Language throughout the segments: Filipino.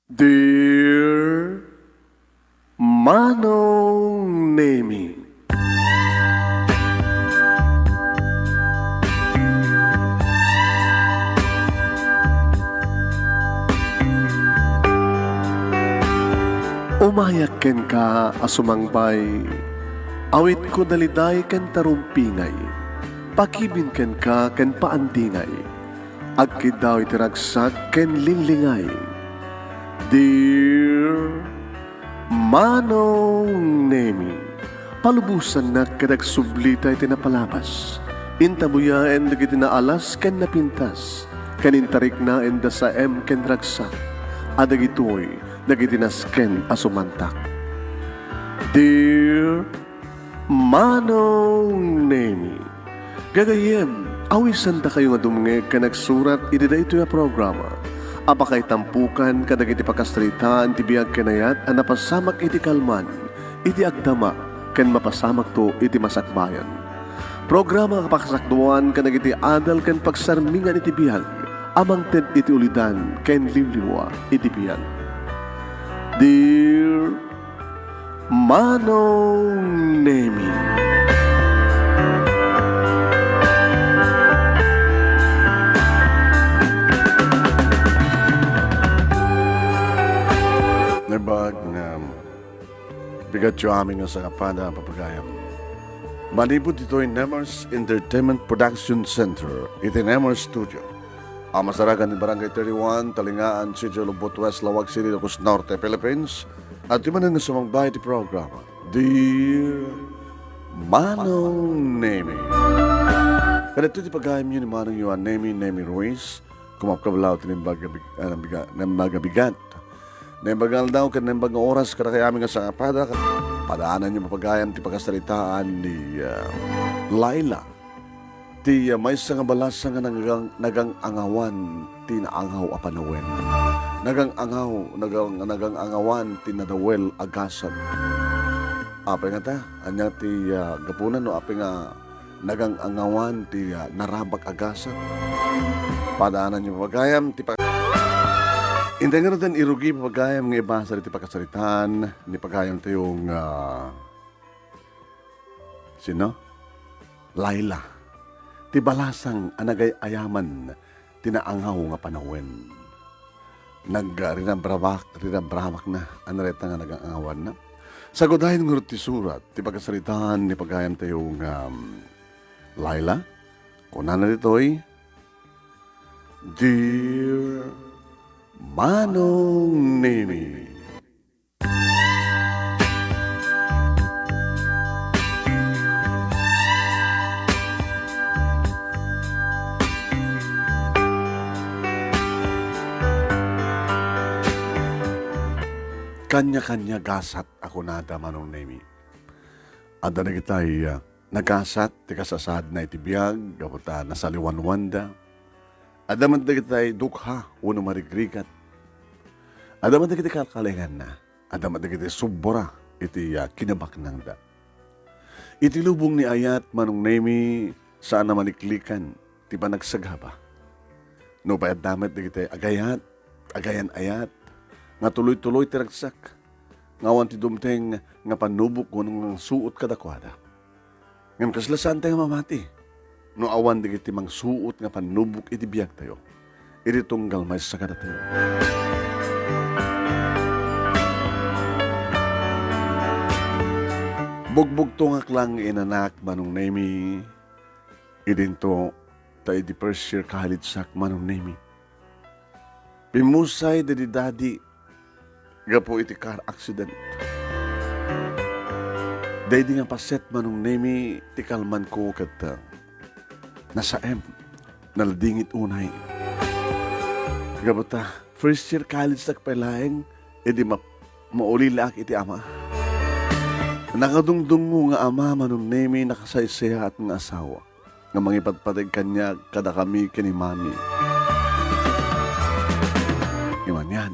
Dear Manong Nemi, umayak ken ka asumangbay, awit ko daliday ken tarumpingay, pakibin ken ka ken paandingay, agkid daw itiragsak ken linlingay. Dear Manong Nemi, palubusan na kadag sublita iti napalabas, intabuyaen dagiti na alas ken napintas, kanintarik na enda sa ken ragsak, adagitoy dagiti nasken asumantak. Dear Manong Nemi, gagayem, awisan ta kayo nga dumnge ka nagsurat iti da ito ya programa. Apakay tampukan kadag iti pakastritaan ti biyag kenayat a napasamak iti kalman, iti agdama, ken mapasamak to iti masakbayan. Programa kapakasakduan kadag iti adal ken pagsarmingan iti biyag, amang ted iti ulidan ken limliwa iti biyag. Dear Manong Nemi, Nabag na bigat yung aming sa kapada papagayam. Malibot ito ay Nemers Entertainment Production Center, iti Nemers Studio. Ang masaragan ni Barangay 31, Talingaan, City Lubot West, Lawag City, Locos Norte, Philippines. At yung manang sumangbay iti programa, Dear Manong Nemi. Kada ito iti pagayam yun ni Manong Yuan Nemi Ruiz, kumapkabalaw iti nembagabigat. Nembagal daw kan nembag oras kada kaya aming sa kapada, padaanan niyo mapagayam ti pagkasalitaan ni Laila. Ti may nga balasa nga nagang angawan ti naangaw a panawen. Nagang angawan ti nadawel agasan. Apay nga ta, anya ti gapunan no apay nga nagang angawan ti narabak agasan. Padaanan niyo mapagayam ti hindi nga rin irugi pagayam ng iba sa iti pagkasalitan ni pagayam tayong sino? Laila. Ti balasang anagay ayaman tinaangaw nga panawin. Rinabrawak na anareta nga nagangawan na. Sagodahin ng ti surat ti pagkasalitan ni pagayam tayong Laila. Kunan na dito'y Dear Manong Nemi. Kanya-kanya gasat ako nada, Manong Nemi. Ada na kita'y nagasat, ti kasasad na itibiyag, kaputa nasaliwan-wanda. Adaman na kita'y dukha, uno marigrigat. Adaman na kita'y kalkalingan na. Adaman na kita'y subora, iti kinabak nang da. Iti lubong ni ayat, Manong Nemi, saan na maliklikan, ti ba nagsaghaba. No pa adaman na kita'y agayan ayat, nga tuloy-tuloy tiragsak. Ngawan ti dumteng nga panubok ko ng suot kadakwada. Ngam kaslasan tayo mamati. No awan di kiti mang suot nga panubok iti biyag tayo. Iti tunggal may sakada tayo. Bugbog tungak lang inanak, Manong Nemi. Idinto tayo di first year college sak, Manong Nemi. Pimusay di daddy gapo iti car accident. Day di nga paset, Manong Nemi, ti kalman ko kat nasa naladingit unay. Gabata, first year college na kapalaeng, edi maulilak iti ama. Nakadungdung mo nga ama, Manong Nemi, nakasaysaya at nga asawa. Nga mangipatpatag kanya, kada kami kini mami. Iman yan,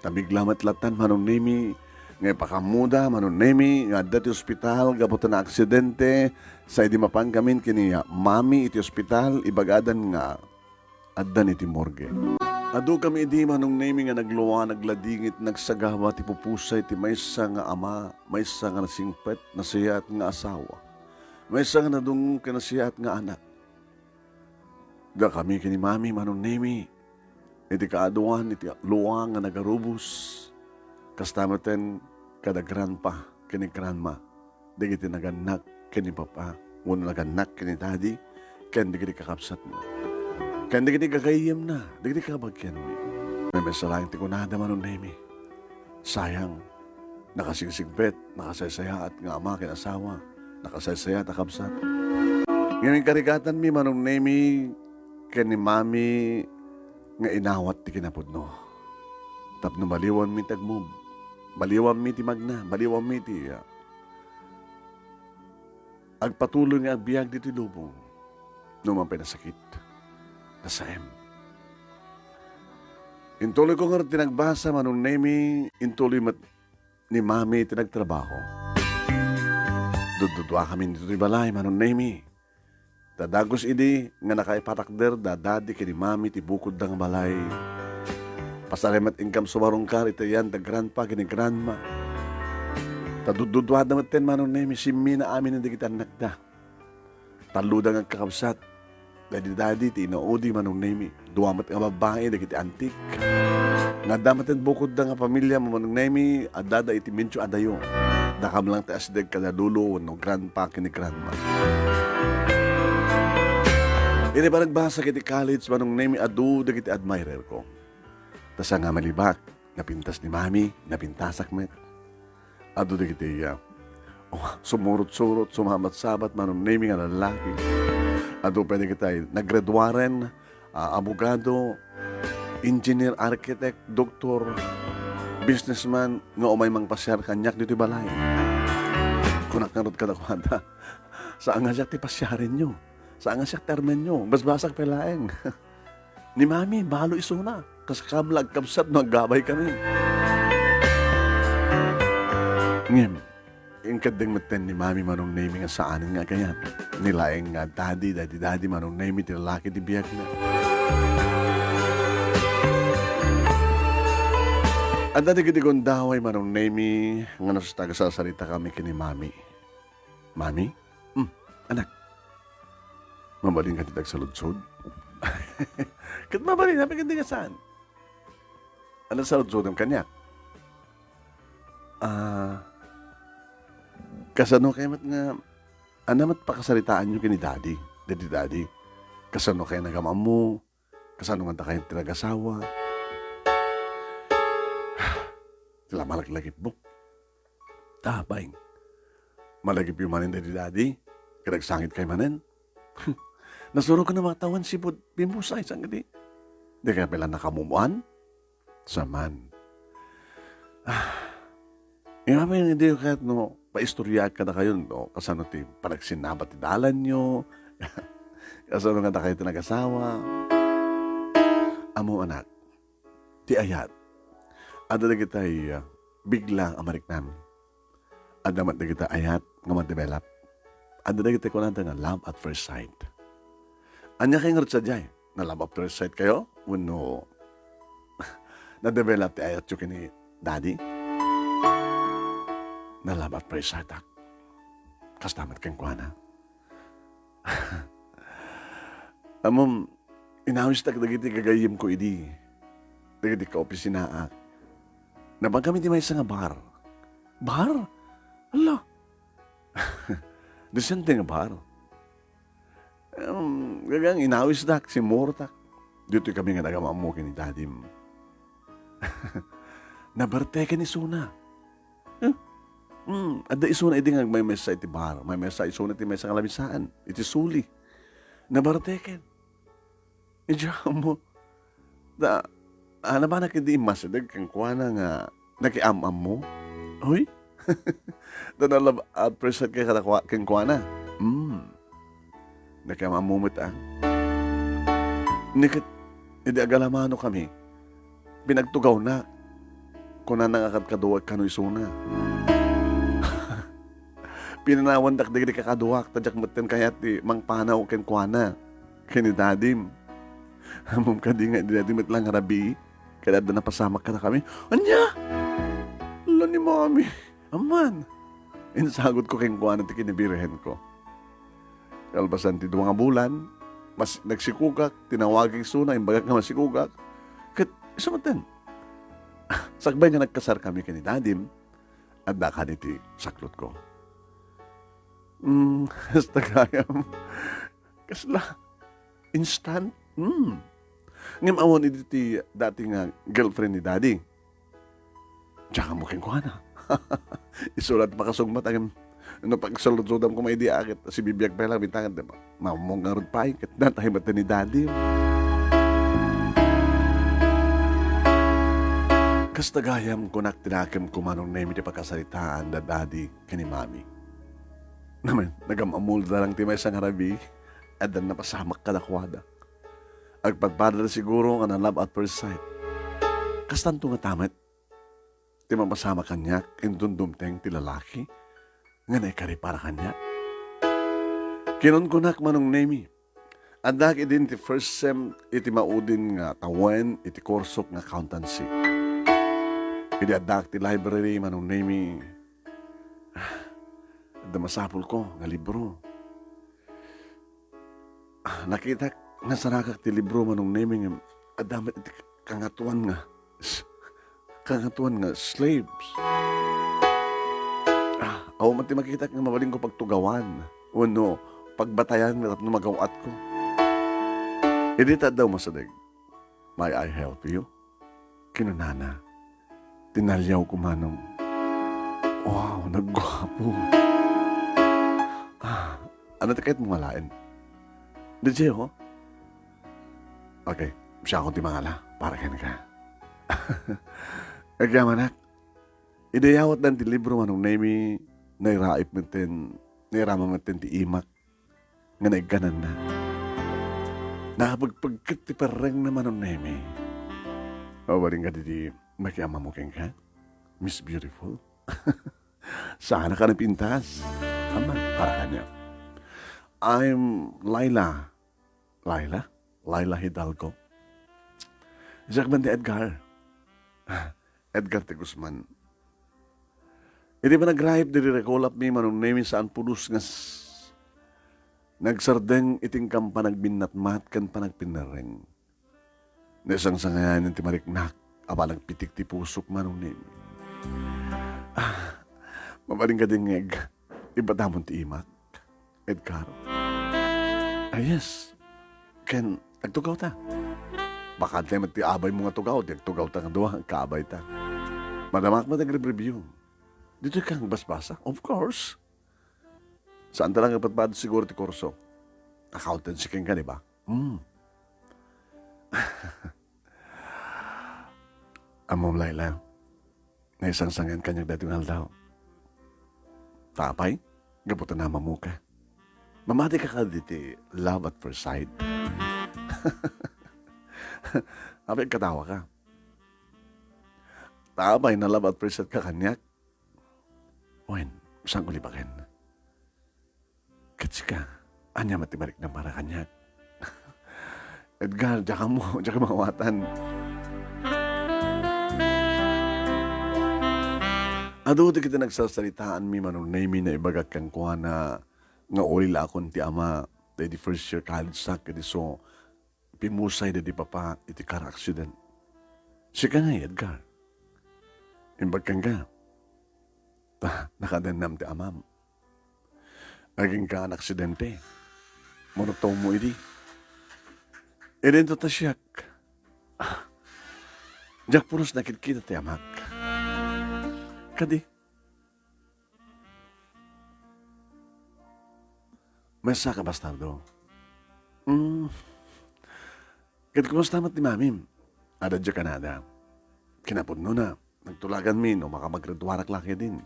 tabiglamat latan, Manong Nemi, nga pakamuda, Manong Nemi, nga dati ospital, gabuta na aksidente, sa idi mapan kamin kini mami iti ospital, ibagadan nga addan iti morgue. Adu kami di manong naming nga nagluwa, nagladingit, nagsagawa, ti pupusay, ti maysa nga ama, maysa nga nasingpet, nasiyat nga asawa, maysa nga nadung kanasiyat nga anak. Da kami kini mami manong nami, iti kaaduan, iti luwa nga nagarubos, kastameten kada grandpa, kini grandma, digiti naganak, kini papa, wano naganak, kini daddy, ken digiti kakapsat mo. Ken digiti kagayem na, digiti kabagyan mo. May mesalaing ti kunada manong nami. Sayang, nakasigsিgbet, nakasaysaya at nga ama kinasawa, nakasaysaya at akapsat. Ngayon karigatan mi manong nami, ken ni mami, nga inawat ti kinapudno. Tapno baliwan mi tagmob, baliwan mi ti magna, baliwan mi ti agpatuloy nga agbiag dito lubong, numan pinasakit. Nasaem. Intuloy ko nga tinagbasa manong nemi, intuloy ni mami tinagtrabaho. Dududwa kami dito ni balay manong nemi. Dadagos idi nga nakaipatakder dadadi kini mami ti bukod ng balay. Pasalemat ingkam sumarong kar ito yan da grandpa kini grandma. Tadududwa damat ten manong nemi simmi na amin hindi kita nagda. Taludang ang kakabsat. Dadi ti inaudi manong nemi. Duwamat nga babae da kiti antik. Nga damat ang bukod nga pamilya mo manong nemi adada iti mincho adayo. Dakam lang ti asdeg kadadulo no grandpa kini grandma. Ini ba nagbasa kiti college manong nemi adu da kiti admirer ko. Tasa nga malibak, napintas ni mami, napintasak met. Adu da kiti sumurot-surot, sumamat-sabat manong nemi nga lalaki. Adu pwede kita naggraduaren, abogado, engineer, architect, doktor, businessman, nga umay mang pasyar kanyak dito balay. Kung nakarot ka na kuhanda, saan nga siya ti pasyarin nyo? Saan nga siya termen nyo? Basbasak pelaeng. Ni mami, balo isuna. Kasakablag, kabsat, naggabay kami. Ngayon, yung kadang maten ni mami manong name nga saanin nga kayat. Nilaeng nga daddy manong name ti lalaki di biyak na. At dati kiti kong daway manong name nga nasustaga sa salita kami kini mami. Mami? Anak. Mabalin ka titag sa lutsod? Kat mabalin, namin hindi ka saan? Ano sa lutsod ang kanyak? Kasano kayo mat nga, anamat pakasalitaan nyo kini daddy, daddy. Kasano kayo nagamam mo, kasano nga kayo tinag-asawa. Sila malaglagip mo. Tabaing. Malagip yung manin daddy, kinagsangit kayo manin. Nasuro ka na matawan si Pimusay, sang gadi. Di kaya pala nakamumuan? Saman. Yung namin hindi kahit no, paistorya ka na kayo, no? Kasano ti panagsinabat ti dalan nyo, kasano nga na kayo tinag-asawa. Amo anak, ti ayat, ada na kita biglang amarik namin. Ada na kita ayat nga ma-develop. Ada na kita kunanta nga love at first sight. Anya kayo nga sa jay, na love at first sight kayo, uno, na-develop ti ayat yung kini daddy. Nalabat pa sa atak. Kastamat kang kuana. Amom, inawis tak dagiti kagayim ko idi. Dagiti ka opisina. Nabang kami di may isa nga bar. Bar? Ala. Disente nga bar. Gagang inawis tak, si Mortak. Dito kami nga nagamamukin ni dadim. Nabarte ka ni Suna. Ada isuna iti nga may mesa iti bar, may mesa isuna iti mesa nga labisaan, iti suli. Nabarteken. Idiyan mo. Ano ba nakindi imasadag kang kuwana nga nakiamam mo? Hoy? Da nalab at present kay kang kuwana. Nakiamam mo mata. Nikit, hindi agalamano kami. Pinagtugaw na. Kuna nangakad kaduwag kano isuna. Pinanawan dak kakakaduwak, tadyak maten kaya ti mang panaw ken kuana, kini dadim. Hamom ka di nga, di natin lang harabi. Kaya na napasamak ka na kami. Anya! Ala ni mami. Aman. Insagot ko kayong kuha natin kinibirihin ko. Kalbasan ti nga bulan, mas nagsikugak, tinawaging suna, imbagak nga masikugak. Kat, isa matan. Sakbay nga nagkasar kami kani Dadim, at dakan iti saklot ko. Hasta kayam. Kasla, instant. Ngam awon iti dati nga girlfriend ni Daddy. Tsaka mo keng kuha na. Isulat makasugmat ang no pagsaludodam ko may di akit si bibiyag pa lang bintangan diba? Mamong nga pa kat natay mata ni Daddy. Kastagayam ko naktinakim ko manong name iti pagkasalitaan da Daddy kani Mami. Naman, nagamamul na lang ti may isang harabi at dan napasamak kadakwada. Agpagpadala siguro nga na love at first sight. Kastanto nga tamat, ti mapasama kanyak, indundumteng ti lalaki, nga naikari para kanyak. Kinon ko nak manong nemi, adak idin ti first sem iti maudin nga tawen iti korsok nga accountancy. Idi adak ti library manong nemi, damasapol ko nga libro. Nakita nga sarakak ti libro manong naming adamat iti kangatuan nga slaves. Aw man ti makita nga mabaling ko pagtugawan. Uno, pagbatayan nga tapno magawat ko. Idita daw masadig. May I help you? Kinunana. Tinalyaw ko manong. Wow, naggwapo. Ano ti kahit mumalain? DJ ho? Okay, siya akong timangala. Para ka. Kaya manak, idayawat lang ti libro manong nami nairaip matin, nairama matin ti imak nga naigganan na. Nakapagpagkat ti parang na manong nami. Waring ka di makiama mo keng ka? Miss Beautiful? Sana ka napintas. Aman, para kanya. I'm Laila. Laila Hidalgo. Jack man ti Edgar. Edgar T. Guzman. Hindi ba nag-ripe diri rekolap mi manong name saan pulos nga nagsardeng iting kam panagbinatmat kan panagpinareng. Nesang sangayan ti mariknak aba nagpitik ti pusok manong name. Mabaling ka dingeg. Iba damon ti imak. Edgar. Yes. Ken, nagtugaw ta. Baka tayo mati-abay mo nga tugaw. Nagtugaw ta nga doha, kaabay ta. Madamak mo nag-review. Dito kang basbasa? Of course. Saan talang ipatbado siguro ti kurso? Accountancy kang ka, di ba? Amom Laila, na isang sangan kanyang dating haldaw. Tapay, gabutan na mamuka. Mamati ka ka diti love at first sight. Apay katawa ka. Tapay na love at first sight ka kanyak. Wen, saan ko libakin? Katsi ka, anya matibarik na para kanyak. Edgar, diya ka mawatan. Ado kita nagsasalitaan mi manong name na ibagak kang kuha na nga ulila akong ti ama di first year college sa kadi so pimusay di papa iti car accident. Siya ka nga Edgar. Imbag kang ka. Nakadanam ti amam. Aging ka ang aksidente. Monotaw mo iti. Idento ta siyak. Diyak puros nakit-kita ti amak. Kadi. Masa ka bastardo? Kadi kumusta mat ni mamim? Ada dya Canada. Kinapudno na. Nagtulagan min o makamagradwarak laki din.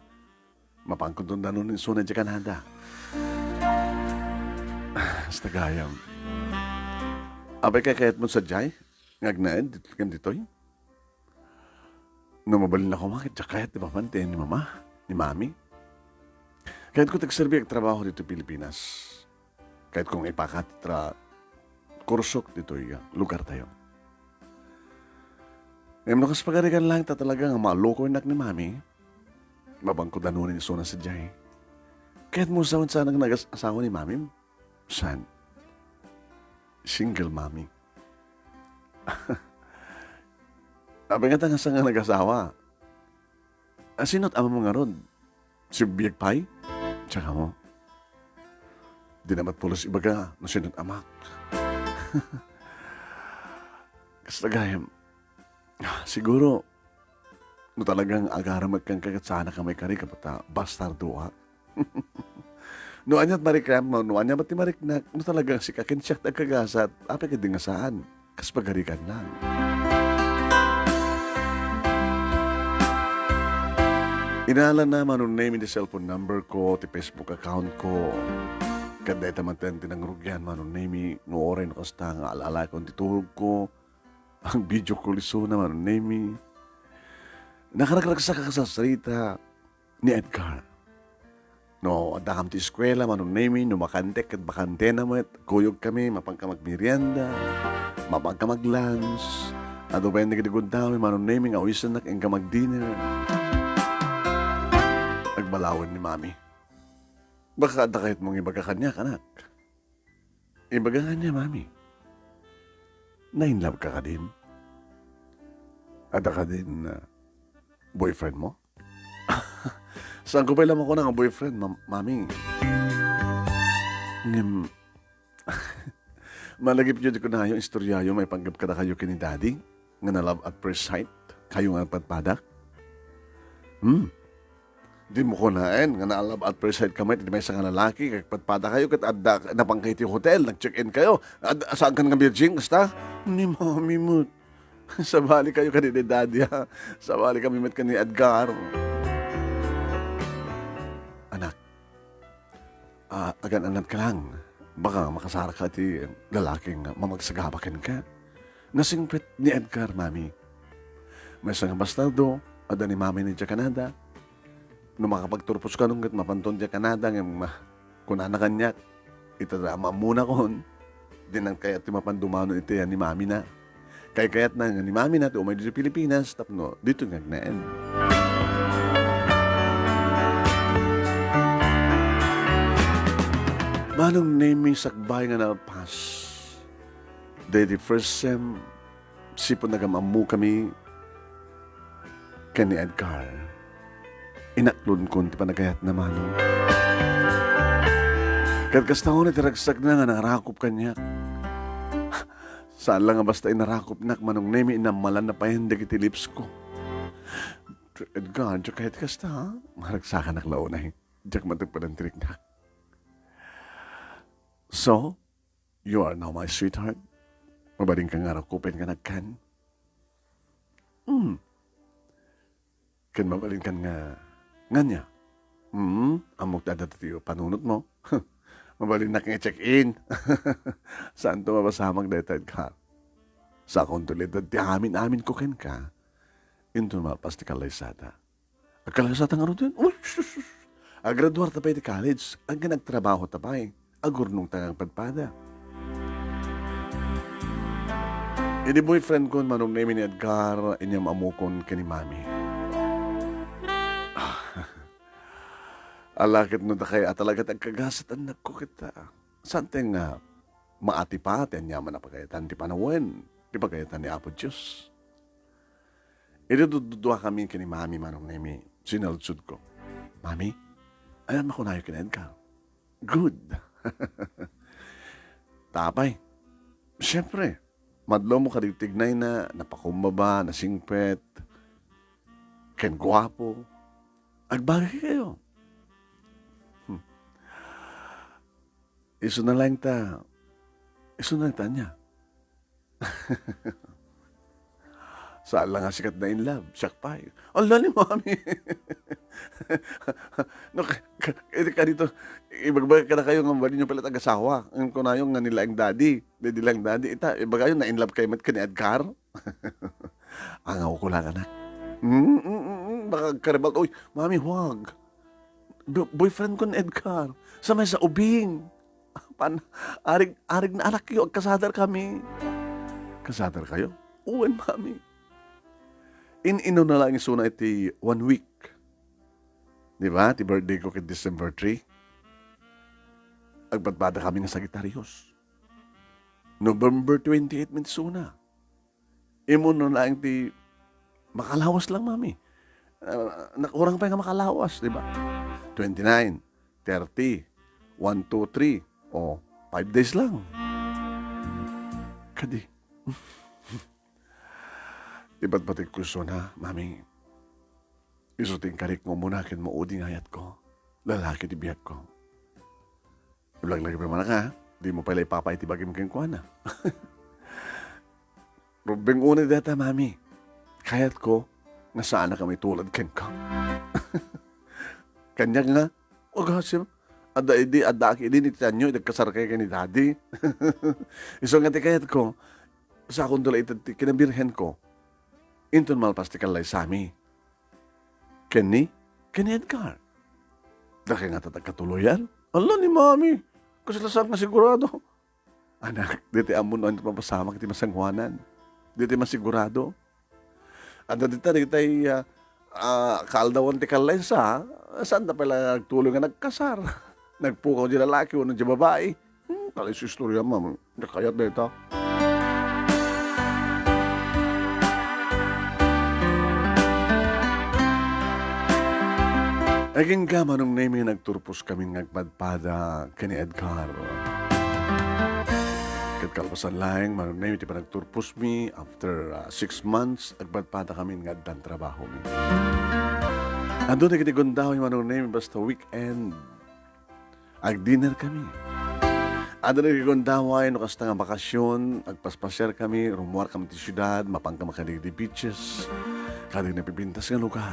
Mapangkuntundan nun yung suna dya Canada. Basta gayam. Abay kayat mo sa jay? Ngagnaed, kan ditoy? No mabalin ako makit, dya kayat di ba pante ni mama? Ni mami? Kahit ko tagserbi ang trabaho dito Pilipinas. Kahit kung ipakat kursok dito yung lugar tayo. Ngayon, nakas pagarikan lang ta talaga nga maloko nak ni mami. Mabangko danunin iso na sa jay. Kahit mo saan nang nag-asawa ni mami, saan? Single mami. Abang nga nga sa nga nag-asawa. Sino't ama mo nga ron? Si Biyag Pai? Tsaka mo. Di namat pulos ibaga na sinot amak. Kastagayam, siguro, no talagang agaramag kang kagatsana ka may kari kapata bastardo ha. No anyat marikam, no anya ba't mariknak, no talagang si kakin siya nagkagasat, api ka dingasaan, kas pagarikan lang. Inaala na manong name the cellphone number ko, ti Facebook account ko. Kada itamantan tinangrugyan manong name no oray no kasta nga alala ko titulog ko. Ang video ko liso na manong name. Nakaragraksa ka sa sarita ni Edgar. No, adakam ti eskwela manong name no makantek at bakante na met. Kuyog kami, mapangka magmerienda, mapangka mag-lunch. Ato ba yung nagdigod namin manong name nga uwisan na ka mag-dinner. Nagbalawan ni mami. Baka ada kahit mong ibaga kanya, anak. Ibaga kanya, mami. Na-inlove ka din? Ada ka din boyfriend mo? Saan ko pa ilam ako ng boyfriend, mami? Malagip yun ko na yung istoryayo, may panggap ka na kayo kini daddy, nga na love at first sight, kayo nga patpadak. Di mo ko naen, nga na-love at first sight kamay, di may isang lalaki, kagpatpada kayo, kat adda napangkait yung hotel, nag-check-in kayo. Saan ka nga Virgin, kasta? Ni mami mo. Sabali kayo ka ni daddy, ha? Sabali kami met ka ni Edgar. Anak, agan-anat ka lang. Baka makasara ka ti lalaking mamagsagabakan ka. Nasingpit ni Edgar, mami. May isang bastardo, ada ni mami ni Canada. Nung makapagturpos ka nung mapanton dya Canada, kung anakan niya, itadrama muna kon. Dinang kayat ti mapandumano ito yan ni mami na. Kayat na ni mami na, umay dito Pilipinas, tapno, dito nga naen. Manong naming sakbay nga nalpas. The first sem, sipon nagamamu kami kani Edgar. Inaklon ko ti panagayat na manong. Kadkasta ko na tiragsak na nga narakop kanya. Saan lang nga basta inarakop nak manong nemi inamalan na pahendag iti lips ko. Edgar, diyak kahit kasta ha? Maragsakan nak launay. Diyak matagpalantirik na. So, you are now my sweetheart. Mabaling ka nga rakupin ka nagkan. Kan mabaling ka nga nganya. Amok dadatiyo panunot mo. Mabaling na kang check-in. Saan to mabasamag detad ka? Sa kontulidad ti amin ko ken ka. Into mapas ti kalaysata. Kalaysata nga rin din? Agraduar tapay ti college. Ang nagtrabaho tapay. Agurnong tangang padpada. Ini boyfriend ko manong name ni Edgar inyam amukon kani mami. Alakit no da kaya talaga tagkagasat anak ko kita. Santeng nga maatipati ang yaman na pagkayatan di panawen. Di pagkayatan ni Apo Diyos. Idududua kami kini mami manong name. Sinaludsud ko. Mami, ayan makunayo kini Edgar. Good. Tapay. Siyempre, madlo mo kaditignan na napakumbaba, nasingpet, ken guwapo. Agbagay kayo. Iso na lang ta niya. Saan lang nga sikat na in love? Siyak pa eh. Ala ni mami. No, ka dito, ibagbaga ka na kayo ng bali nyo pala tag-asawa. Ang kunayong nga nila ang daddy. Hindi lang daddy. Ibaga yun na in love kayo mat ka ni Edgar. Ang ako ko lang anak. Baka karibal. Uy, mami, huwag. Boyfriend ko ni Edgar. Sa may sa ubing. Pan, arig na anak kayo, agkasadar kami. Kasadar kayo? Uwan, mami. In-ino na lang isuna iti 1 week. Di ba? Ti birthday ko kay December 3. Agbatbada kami nga Sagittarius. November 28 min suna. Imo no lang ti makalawas lang, mami. Nakurang pa nga makalawas, di ba? 29, 30, 1, 2, 3. O, 5 days lang. Kadi. Iba't batik ko na, mami. Isuting karik mo muna kin mo uding hayat ko. Lalaki di biyag ko. Iblaglag pa man ka, di mo pala ipapay tibagin mo kayong kuha na. Rubeng una data, mami. Kayat ko, nga saan na kami tulad ken ka. Kanya nga, wag hasim. Ada aki din iti tanyo, idagkasar kayo ni daddy. Iso nga ti kayat ko, sa akong dula iti kinabirhen ko, inton malpas ti kalay sami. Kenny Edgar. Daki nga tatagkatuloyan. Allah ni mami, kasalasan nga sigurado. Anak, diti amon ang papasamak iti masangwanan. Diti masigurado. Anda dita tay kaaldawan ti kalay saan na pala nagtuloy nga nagkasar. Nagpukaw di lalaki o di babae. Kalay sa istorya, ma'am. Nakayat na ito. Aging gama nung name nagturpos kaming nagpadpada kani Edgar. Kat kalpasan lang, manong name iti pa nagturpos mi after 6 months, nagpadpada kami nga dan trabaho mi. Ando na kitigundaw yung manong name basta weekend. Ag-dinner kami. Ando na kitigundaw no kasta nga bakasyon, agpaspasyar kami, rumuar kami ti syudad, mapangka makadig di beaches, kadig na pipintas nga lugar.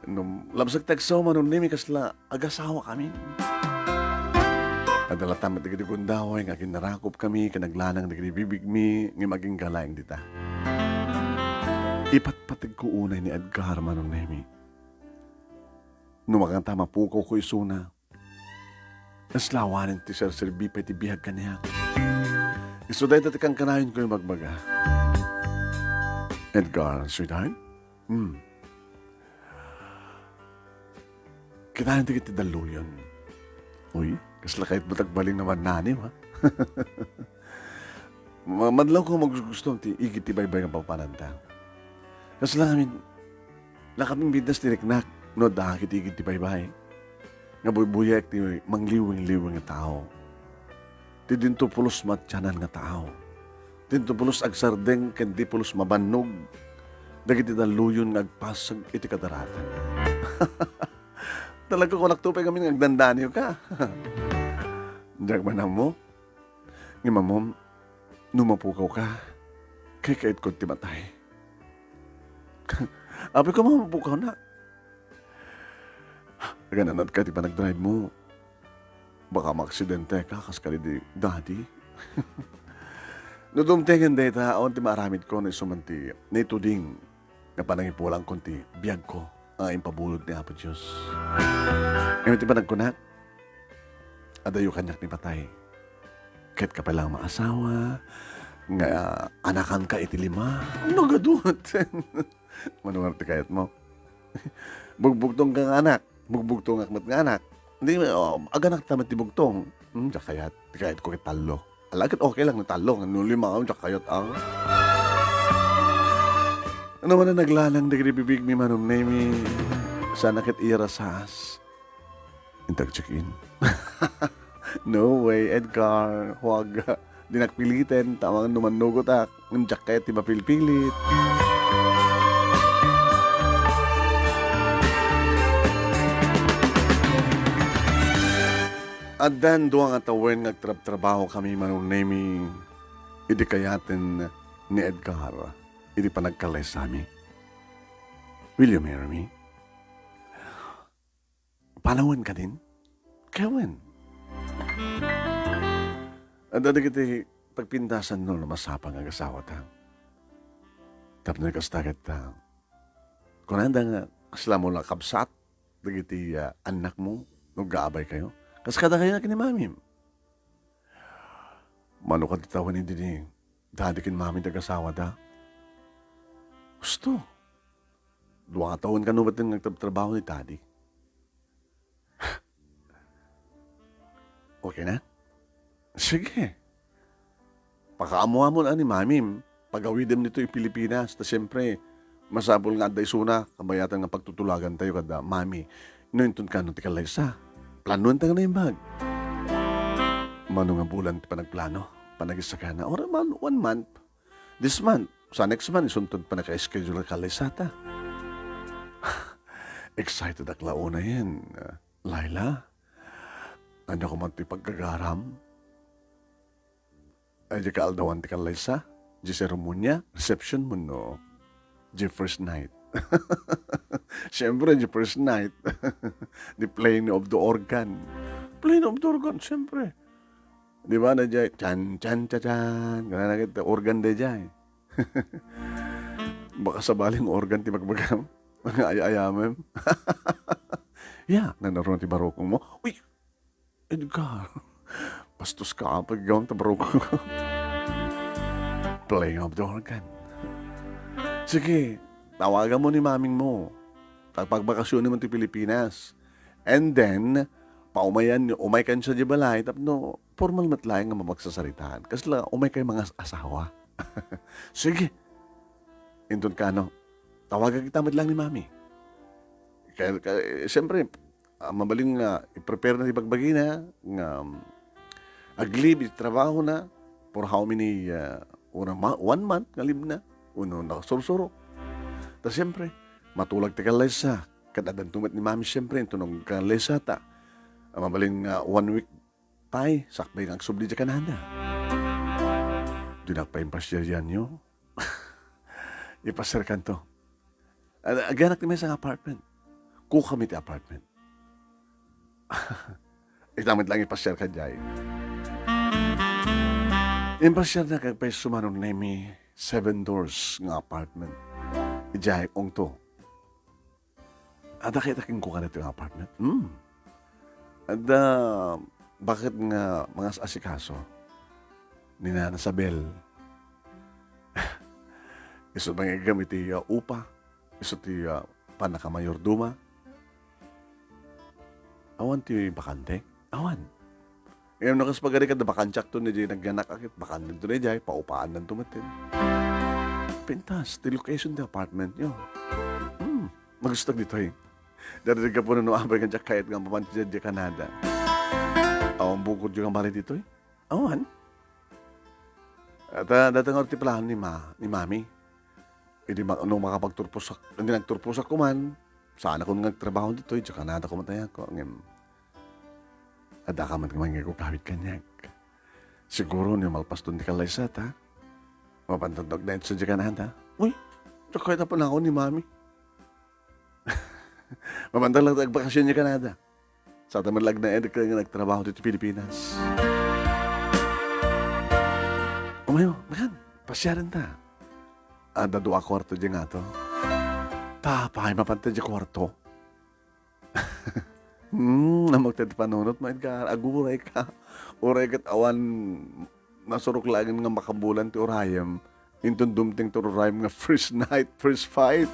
Nung labsag tagsaw man nung nimi kasla agasawa kami. Kadala tamat digidi gundaway nga kinarakop kami kanaglanang digidi bibig mi nga maging galayang dita. Ipatpatig ko unay ni Edgar man nung nimi. Nung makanta mapukaw ko isuna. Naslawanin ti Sir Bipay ti bihag kaniya. Iso dahi dati kang kanayon ko yung magbaga. Edgar, sweetheart? Kita hindi kita daluyan. Uy, kasla kahit matagbaling naman nanim, ha? Madlaw ko maggusto ti igit ti baybay ang papananta. Kasla namin, lakaming bidas ti reknak, no dahakit igit ti baybay. Nga buyak ti mangliwing-liwing nga tao. Ti dinto pulos matyanan nga tao. Dinto pulos agsardeng ken di pulos mabannog. Dagiti daluyon nga agpasag iti kadaratan. Talaga ko naktupay kami nagdandanyo ka. Diyak ba na mo? Ngima mo, numapukaw ka. Kay kait ko ti matay. Api ko mapukaw na. Gananat ka ti pa nag-drive mo. Baka maksidente ka kaskali di daddy. Nudumtengan data, awan ti maaramid ko na isumanti na ituding na panangipulang konti biyag ko. Ang impabulod ni Apo Diyos. Ngayon ti ba nagkunak? Adayo kanyak ni patay. Kahit ka palang maasawa, nga anakan ka iti 5. Ano gadunot? Manuwar ti kayat mo. Bugbugtong kang anak. Bugbugtong akmat nga anak. Hindi, aganak tamat ti bugtong. Kayat. Ti kayat ko kitalo. Alagit okay lang na talo. Ano 5 kayat ang... Ano man na naglalang nagribibig mi manong nemi sa nakit irasas. Intag check-in. No way, Edgar. Huwag dinakpilitin. Tamang numanugot ak. Ng jacket, di ba pilpilit? At dan duwang atawen nagtrabaho kami manong nemi idikayatin ni Edgar. Hindi pa nagkalay sa amin. Will you marry me? Panawan ka din? Kawan. At dati kita pagpindasan no, masapang ang asawa ta. Tapos nagkastagat ta. Kung nanda nga, kasla mo lang kapsat, dagiti anak mo, nung gaabay kayo. Kas kada kayo na kini mami. Mano ka titawan ni dini. Dadi kin mami nag-asawa da. Gusto. 2 taon ka no ba't nagtrabaho ni daddy? Okay na? Sige. Pakaamo-amo na ni mami. Pagawidem nito yung Pilipinas. Ta siyempre, masabol nga day suna. Kabayatan nga pagtutulagan tayo kada mami. Nointun ka nung tikalay sa. Planuan tayo na yung bag. Mano nga bulan pa nagplano. Panagisa ka na. Or man, 1 month. This month. Sa next month, isuntod pa naka-schedule ka laysata. Excited ak launa yan. Laila, ano ko man ito'y pagkagaram? Ay, di ka aldawan ti ka laysa? Di seremonya, reception mo no? Di first night. Siyempre, di first night. Di playing of the organ. Playing of the organ, siyempre. Di ba na dyan? Chan, chan, chan, chan. Gana na kita, organ de dyan. Baka sabaling organ ti magbagam. Mga ayamem. Yeah, nanaroon ti barokong mo. Uy, Edgar. Bastos ka pag gawang ta barokong ko. Playing of the organ. Sige, tawagan mo ni maming mo. Pagbakasyon naman ti Pilipinas. And then, umay kan siya di balay. Tapno, formal matlayan nga mamagsasaritaan. Kasi lang, umay kay mga asawa. Sige. Indun ka, no? Tawagan kita lang ni mami. Siyempre, mabaling nga, i-prepare na ipagbagi na, nga, aglib, trabaho na, for how many, 1 month, ngalib na, uno, nakasursuro. Tapos siyempre, matulag ti kalaysa, kadadan tumat ni mami siyempre, tunog kalaysa ta, mabaling 1 week, pay, sakbay kang subli di Canada. Doon nagpa-impasya yan nyo. Ipasir ka to. Aganak ni may isang apartment. Kuha kami ti apartment. Itamit lang ipasir ka dyan. Impasir na kag pay sumanong na may 7 doors nga apartment. Ijay ong to. Ada kita king kuha na ito yung apartment. Ada, bakit nga mga asikaso ni Nana Sabel? Iso bang gamit ti upa? Iso ti panakamayor duma? Awan ti bakante? Awan. Ngayon nakas pagari ka na bakansyak to na dyan nagganak akit. Bakan nito na dyan, paupaan ng tumatin. Pintas, the location the apartment nyo. Magustag dito eh. Darinig ka po na noabay ka dyan kahit nga mamanti dyan dyan Canada. Awan bukod yung bali dito eh. Awan. At datang orti plan ni mami. Hindi nung makapagturpusak, hindi nagturpusak ko man, sana kung nagtrabaho dito, dyan Canada ko mataya ko. Ada ka man kamay ko kawit kanyak. Siguro niyo malpas doon di kalaysat, ha? Mapantandog na sa dyan Canada. Uy, kahit na pa na ako ni mami. Mapantag lang nagbakasyon niya Canada. Sa tamalag na edik na nagtrabaho dito sa Pilipinas. Umayo, makan, pasyaran ta. Ada 2 kwarto dyan nga to. Tapay, mapantay dyan kwarto. Namagtad panunot mo, Edgar. Aguray ka. Uray kat awan nasurok lagin nga makabulan ti Orayam. Intun dumting ti Orayam nga first night, first fight.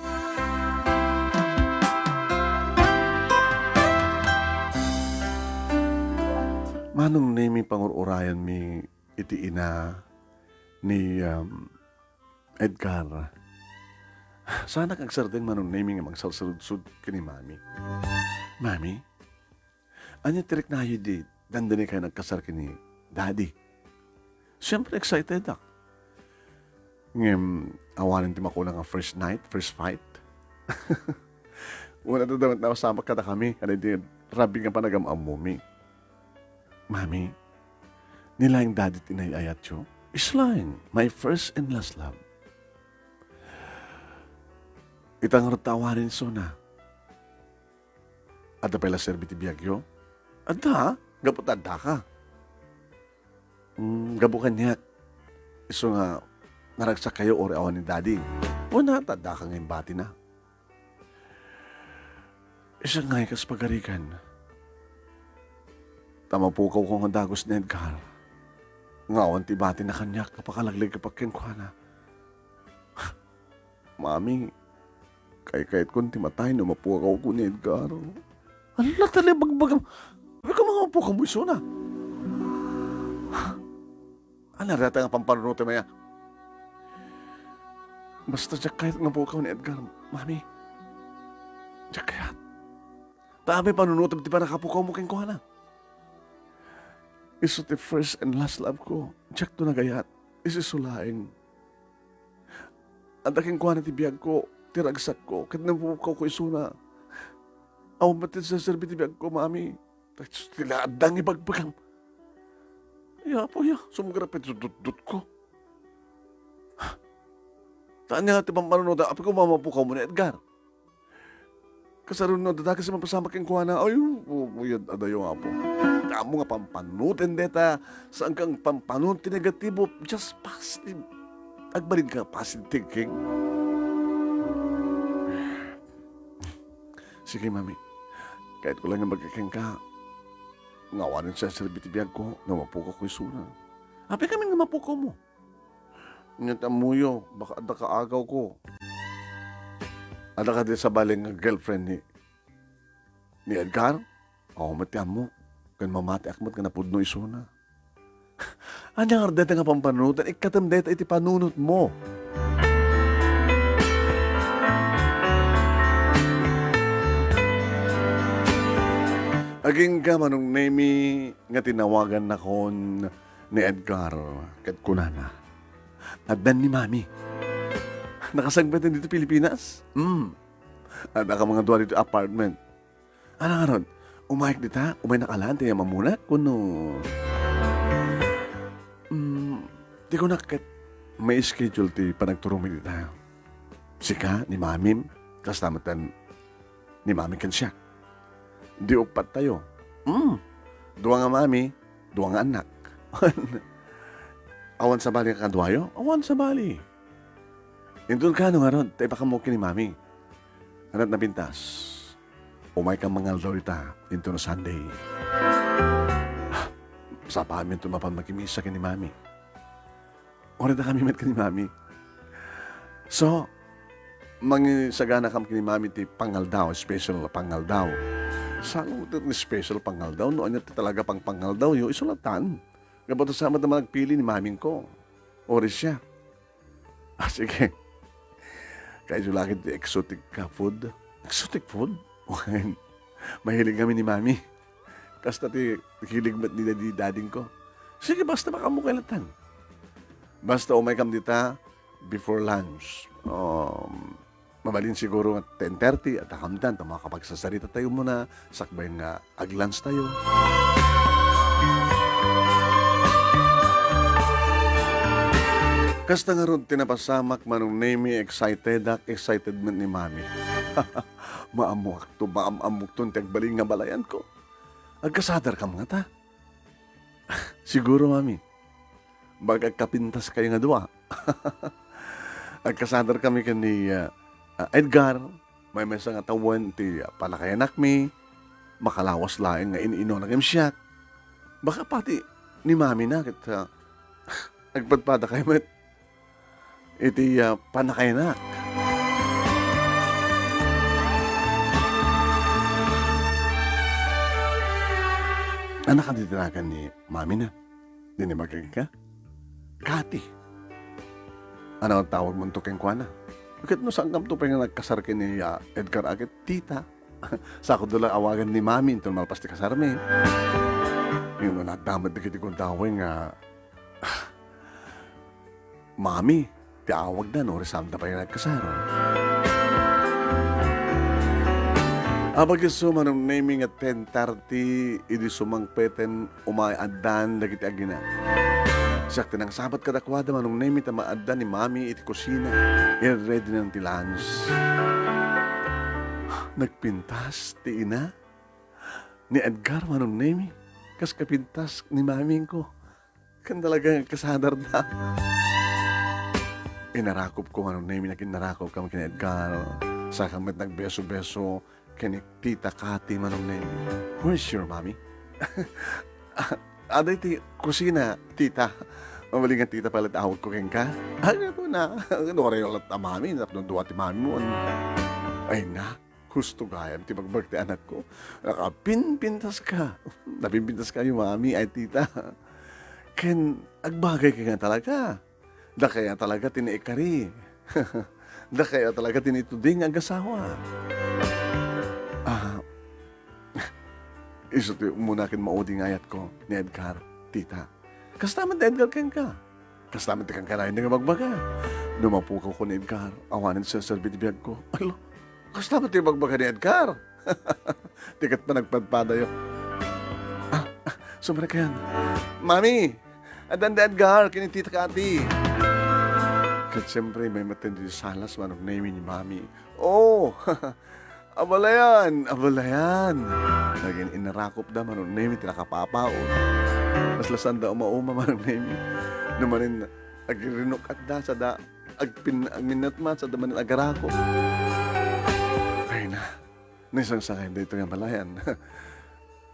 Manong name pangurayan mi iti ina ni Edgar. Sana kang sardin manong naming amang salsaludsud kini mami. Mami, anya tirik na yun di, dandani kayo nagkasar kini daddy. Siyempre excited ako. Ngayon, awanin ti makulang ang first night, first fight. Una to damat na kasama kada kami, ano di, rabi nga panagam mumi. Mami, nila yung daddy tinayayat yo. Islang, my first and last love. Itang tawarin so na. Ada pala serbiti biyagyo? Ada, gapot ada ka. Gabukan niya. Iso nga, naragsak kayo or awan ni daddy. O na, tada ka ngayon bati na. Isa nga ikas pagarikan. Tama po ko kung ang dagos ni Edgar. Ngawan ti bati na kanyak kapakalaglig kapag kinkwana. Mami, kahit kung timatay na mapukaw ko ni Edgar. Ala tali bagbagam. Baka mga upo ka mo iso na. Ala rata nga pampanunuti maya. Basta siya kahit nga pukaw ni Edgar, Mami. Siya kayat. Tabi panunuti di pa nakapukaw mo kinkwana. Iso the first and last love ko. Jack to nagayat. Isisulaing. Ang daking kuha na tibiyag ko, tiragsak ko, kahit napukaw ko isuna. Aw matid sa serbi tibiyag ko, Mami. Tila adang ibagbagam. Ya po ya, sumugrapit dut ko. Taan niya natin pampanunoda, api ko mamapukaw mo na Edgar. Kasarun no, dadaki sa mapasama kang kuha na, ayun, uyad adayo nga po. Amo nga pampanutin deta, saan kang pampanutin negatibo, just positive. Agbalin ka, positive thinking. Sige, Mami. Kahit ko lang yung magkaking ka, ngawanin siya sa bitibiyag ko, na mapukaw ko isuna. Api kami nga mapukaw mo. Ngat amuyo, baka ada kaagaw ko. Ada ka din sa baling girlfriend ni Edgar? Oo, matiyan mo. Kan mamati akmat ka na pudno isuna. Anyang ardeta nga pampanunutan, ikatam deta iti panunot mo. Aging ka manong nemi nga tinawagan na kon ni Edgar kat kunana. Addan ni Mami. Nakasagbetan dito Pilipinas? At ka mga duwa dito apartment. Ano nga ron? Umayag dita? Umay nakalaan? Tiya mamuna? Kuno? Di ko nakit. May schedule ti panagturong mi dita. Sika ni Mamim. Kas tamatan ni Mami kan siya. Di upat tayo. Duwa nga Mami. Duwa nga anak. Awan sa bali ka kadwayo? Awan sa bali. Indun ka nga ron. Tayo baka mo ni Mami. Anat na pintas. Umay kang mga lorita into na Sunday. Sa pamin ito mapamakimisa ka ni Mami. Orin na kami met ka ni Mami. So, mangisagana kami ni Mami ti pangaldaw, special pangaldaw. Saan mo ni special pangaldaw? Noon niya talaga pang pangaldaw yung isulatan. Gabato sama naman nagpili ni Maming ko. Oris siya. Sige. Kaya yung laki ti exotic food. Exotic food? Mahilig kami ni Mami. Kasta ti hilig mat ni dading ko. Sige, basta makamukilatan. Basta umay kam dita before lunch. Mabalin siguro at 10:30 at akamdan. Makakapagsasarita tayo muna. Sakbay nga ag-lunch tayo. Kasta nga ron tinapasamak manong name excited man ni Mami. Maamuk to tagbaling nga balayan ko. Agkasadar ka mga ta. Siguro, Mami. Bagagkapintas kayo nga dua. Agkasadar kami ni Edgar. May mesa nga tawan ti palakayanak mi. Makalawas laing nga iniino na siya. Baka pati ni Mami na kita agpadpada kayo met. Iti panakayanak. Anak ka ditirakan ni Mami na. Di ni magkagin ka? Kati. Ano ang tawag mo ito keng kuwana? Bakit no saan kam to pa nga nagkasar ka ni Edgar agad? Tita. Sa ako doon awagan ni Mami ito malpas ti kasar mi. Yung nadamad na kiti kong tawag nga Mami, ti awag na no, resamda pa yung nagkasar. Abag iso manong naming at 10:30, idi sumangpeten umaaddan dagiti agina. Sakto ng sabat kadakwada manong naming tamaaddan ni Mami iti kusina. I-ready ng ti lunch. Nagpintas ti ina ni Edgar manong naming. Kas kapintas ni Mami ko. Kan talaga kasadar na. Inarakop ko manong naming na kinarakop kami kina Edgar. Sa kamit nagbeso-beso. Kani Tita Kati manong name. Where's your mommy? Aday ti kusina, tita. Mamaling nga tita pala tawag ko keng ka. Ano ko na? Ano ka rin ulit na mami? Napnon duwa ti mami mo. Ay na, gusto gayam ti magbirthday anak ko. Nakapinpintas ka. Napinpintas ka yung mami ay tita. Ken, agbagay ka nga talaga. Da kaya talaga tiniikari. Da kaya talaga tinituding ang asawa. Ah, iso ti muna kin mauding ayat ko ni Edgar, tita. Kastaman ti Edgar ken ka. Kastaman ti kang kanayin nga magbaga. Dumapukaw ko ni Edgar. Awanin sa bibiyag ko. Alo, kastaman ti magbaga ni Edgar. Tikat pa nagpadpadayo. Sumara ka yan. Mami, adan di Edgar, kini tita Kati. Kat siyempre may matindi salas manong name ni Mami. Oh, abalayan, abalayan. Naging inarakop da manong name tinakapapao. Mas lasan da umauma manong name. Namanin agirinok at da sa da agminat man sa da manin agarakop. Ay na, nisang sakay dito nga balayan.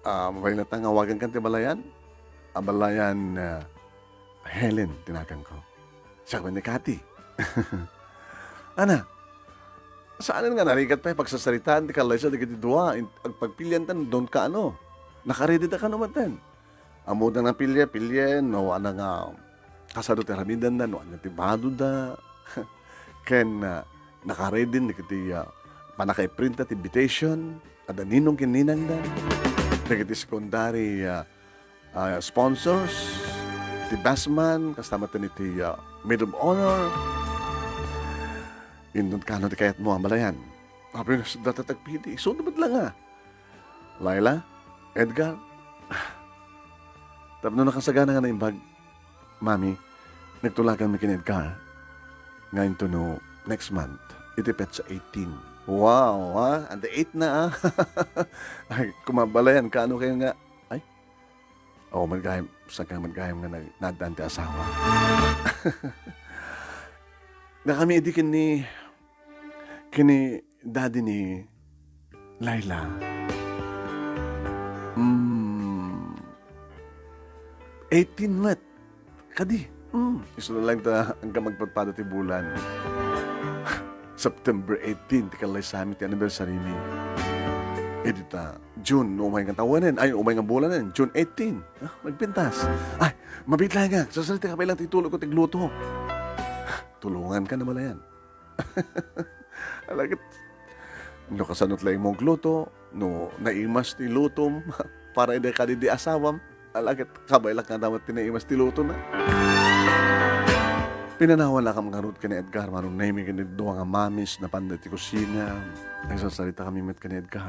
Mabay na tangawagan kan ti balayan. Abalayan Helen, tinakan ko. Siya ko ni Kati. Ana, saan nga narikat pa pagsasalitaan, di ka laysa, di ka didua, ang pagpilyan tan, doon ka ano, nakaredy na ka naman tan. Amo na ng pilya, no, ana nga, kasado ti ramidan na, no, ana ti bado da. Ken, nakaredy, di ka ti, panakaiprint at invitation, at aninong kininang da. Di ka ti secondary sponsors, ti Bassman, kasama ti Maid of Honor. Indon ka no ti kayat mo ang balayan. Sabi na sa datatagpili. So, naman lang ha. Laila, Edgar, tapos nakasagana nga na yung bag, Mami, nagtulagan mi kin Edgar. Ngayon to no, next month, itipet sa 18. Wow, ha? And the 8 na, ha? Ay, kumabalayan, kaano kayo nga? Ay, oh, magayam, sa kang magayam nga nadante asawa. Na kami di kini daddy ni Laila. 18 mat. Kadi. Iso na lang ta ang magpadpada ti bulan. September 18, ti kalay sa amin ti anniversary ni. Edita, June, umay nga tawanan. Ay, umay nga bulanan. June 18. Nagpintas. Ay, mabitla nga. Sasalita ka pa ilang titulo ko tigluto. Tulungan ka na malayan. Alagit. No kasanot lang mong gluto. No naimas ti lutom. Para hindi ka di asawam. Alagit, kabay lang ka damat tinaimas ti luto na. Pinanawan lang kang ngarot ka ni Edgar. Manong naimig ka ni doang nga mamis na panday ti kusina. Nagsasalita kami met ka ni Edgar.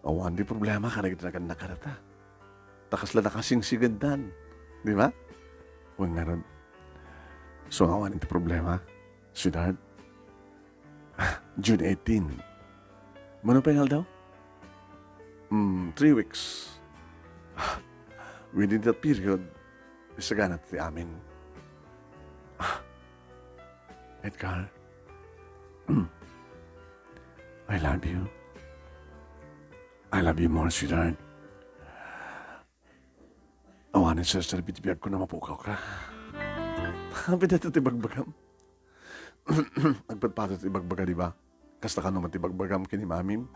Awan di problema ka na kita na nakarata. Takas lang nakasingsigandan. Di ba? Huwag ngarot. So, awan iti problema. Sweetheart. June 18. Mano pa daw? 3 weeks. Within that period, isaganat ti amin. Edgar, I love you. I love you more, sweetheart. Awanin sa bitibiyag ko na mapukaw ka. Habi na ito tibagbagam. Nagpadpato tibagbaga, di ba? Kasta ka naman tibagbagam kini mamim.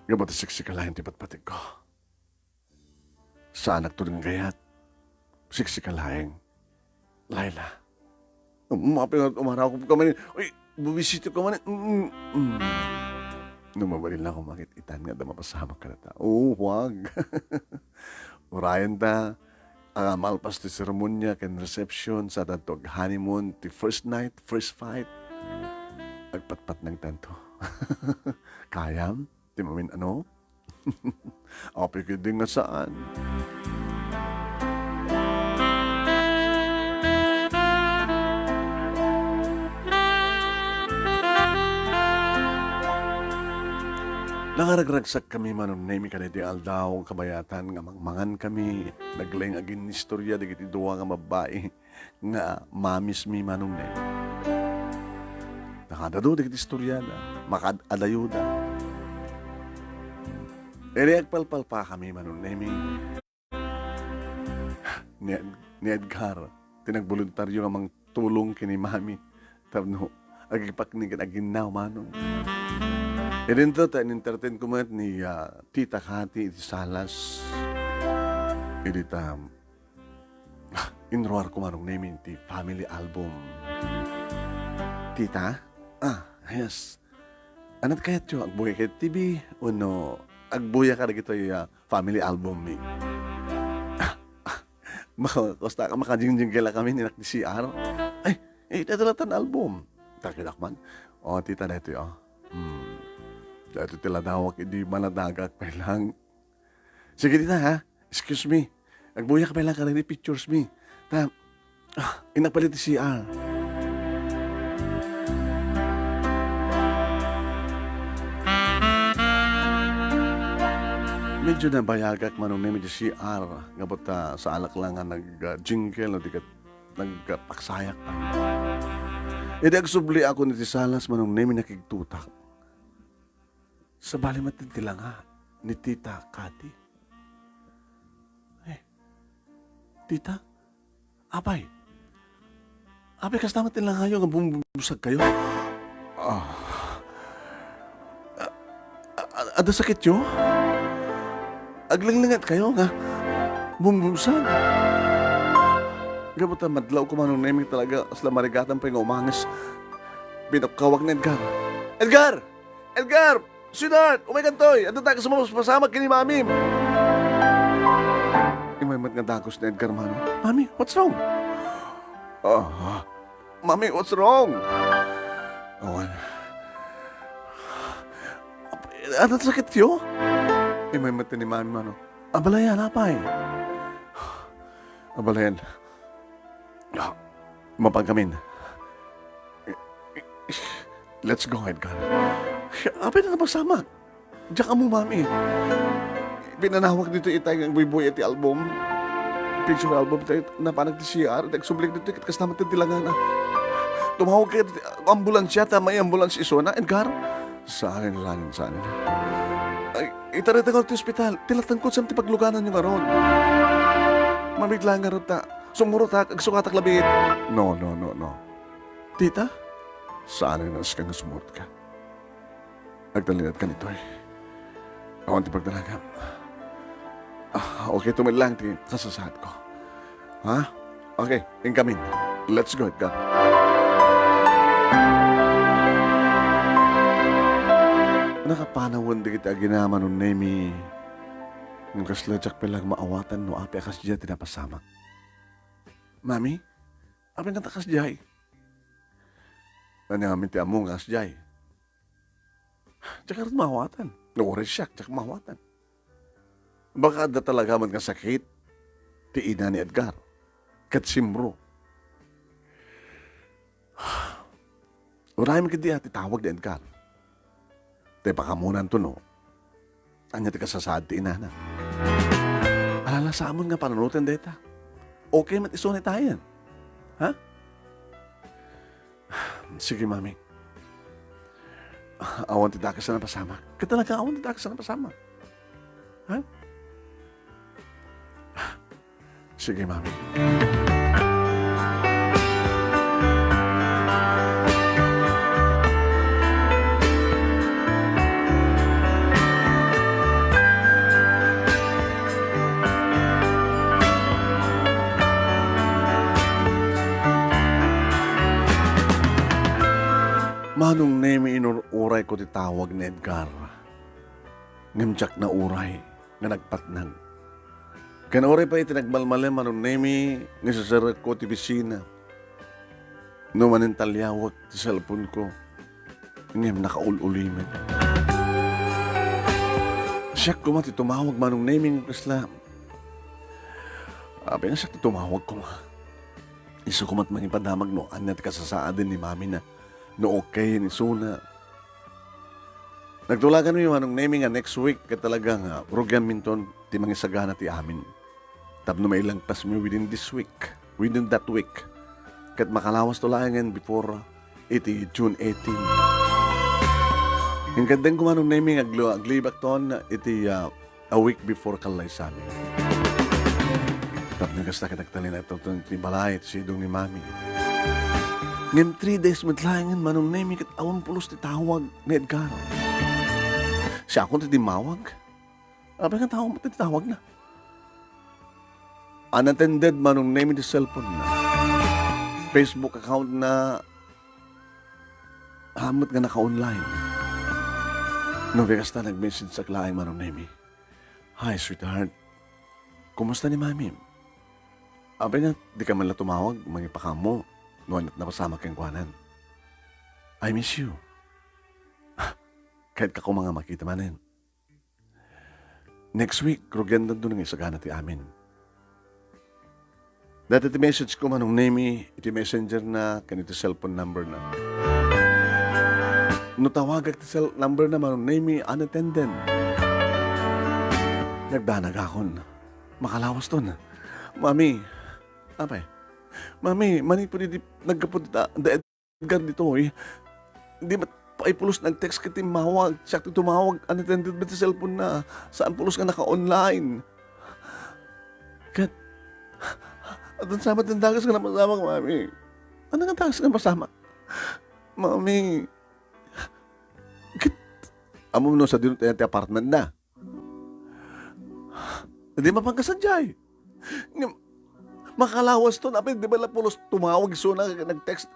Gabat siksikalayan tipatpatig ko. Sa anak to ng gayat. Siksikalayan. Laila. Umaraw ko ka manin. Uy, bubisito ka manin. Numabalil na ako makit-itan nga da mapasamak ka na ta. Oh, huwag. Urayan ta. Ang malpas ti seremonya ken reception sa tatog honeymoon ti first night, first fight. Agpatpat ng tanto. Kayam? Ti mamin ano? Api kiding nga saan? Nangaragraksak kami manong name ka di aldaw kabayatan nga mangmangan kami naglayng agin istorya digiti duwa nga mabae nga mamis mi manong name. Nakadado digiti istorya na makadalayo da. Agpalpal pa kami manong naming ni Edgar. Tinagboluntaryo nga mang tulong kini mami. Tapno, agipaknig at aginaw manong. Din to, in-entertain ko man ni Tita Kati iti Salas. Inroar ko manong naming ti family album. Tita? Yes. Anat kaya tiyo, agbuya kay TV o no, agbuya ka na gito yung family album mi. Kosta ka makajingjinggala kami ni Nakdi CR. Ay, ito latan album. Takidak man. O, tita na ito yun. Dito tila dawak, hindi maladagak pa lang. Sige tita ha, excuse me. Agbuya ka pa lang ka rin pictures mi. Inagpalit ni CR. Medyo nabayagak manong ni medyo CR. Ngabot sa alak lang nga nag-jingle o di ka nagpaksayak pa. Agsubli ako ni Salas manong ni nakigtutak. Sa balimat din tila nga ni Tita Kati. Tita? Abay, kasama tila nga yung bumubusag kayo. Ada sakit yun? Aglinglingat kayo nga. Bumbusan. Gabutan madlaw ko manong naming talaga asla marigatan pa yung umangis. Pinakawag ni Edgar. Edgar! Edgar! Sweetheart! Umikantoy! Ano tayo pasama kini mami? Imaymat nga dagos ni Edgar mano. Mami, what's wrong? Mami, what's wrong? Ano sakit yun? May mata ni mami mano. Abalayan, apay. Abalayan. Mapagamin. Let's go, Edgar. Apay na napasama. Diyan ka mo, mami. Pinanawag dito itay ang buy-buy iti album. Picture album tayo na panag ti CR. Nagsublik dito kas naman tilangan na. Tumawag kayo ambulansya. May ambulans iso na, Edgar. Saan lang saan. Ay, itarita ko ti ospital. Tilatan ko sa pagluganan yung aron. Mamigla nga ron ta. Sumurot ha, agsukatak labit. No. Tita? Saan ang nas kang sumurot ka? Agdalinat ka nito eh. Awan ti pagdalagam. Okay, tumid lang ti kasasahat ko. Ha? Okay, incoming. Let's go, Edgar. Nakapanawon di kita ginama nun nemi. Nung kasladyak pelang maawatan no api akas diya tinapasamak. Mami, api nga takas diyay. Nanyamin ti among akas diyay. Diyak rin maawatan. Nawarin siya, diyak maawatan. Baka da talaga man nga sakit. Ti ina ni Edgar. Katsimro. Uray mo kiti ati tawag ni Edgar. Te pakamunan to no. Anya ti kasasad ti ina na. Alala sa amon nga pananutin deta. Okay man iso ni tayan. Ha? Sige, mami. Awan ti dakas na pasama. Katalaga awan ti dakas na pasama. Ha? Sige, mami. Manong nemi inuray ko titawag ni Edgar. Ngamjak na uray, nga nagpatnag. Kanaoray pa itinagmalmalim manong nemi, nisasarak ko ti bisina. Numanin talyawat ti cellphone ko. Ngem nakaululimin. Siyak ko mati tumawag manong nemi ng kasla. Abi na siya tumawag ko ma. Iso ko mat manipadamag no, anyat kasasaadin ni mami na no okay ni Suna. Nagtulagan mo yung anong naming nga next week ka talagang rugyan minton ti mangisagana ti amin. Tapno may ilang pas mo within this week. Within that week. Kat makalawas tulagan before iti June 18. Yung gandang kumanong naming aglibak ton iti a week before kalay sa amin. Tapos nagasta kitagtalin na ito ni balay, si idong ni mami. Ngem 3 days matlayangan manong nemi kat awan pulos ti tawag ni Edgar. Siya akong titimawag. Abi nga tawag mo titawag na. Unattended manong nemi ti cellphone na. Facebook account na hamot nga naka-online. No, bigas na nag-message sa klaing manong nemi. Hi, sweetheart. Kumusta ni mami? Abi nga, di ka man la tumawag, mangipaka mo. Noon at napasama kang kuhanan. I miss you. Kahit kako mga makita manin. Next week, rugyan na doon ng isagana ti amin. Dati ti message ko manong nemi, iti messenger na kanito cellphone number na. No tawag ti number na manong nemi, unattended. Nagdanag akon. Makalawas doon. Mami, apay. Mami, mani po di nagkapod da Edgar dito eh. Hindi ba paipulos nag-text ka timawag. Siya tumawag, unattended ba sa cellphone na. Saan pulos ka naka-online? Kat, at ang samat ng dagas ka na pasama, mami. Ano nga dagas ka na pasama? Mami, kat, amo mo no sa dinot yung apartment na. Hindi mapagkasadyay. Makalawas to, apay, di ba la pulos tumawag so na nag-text?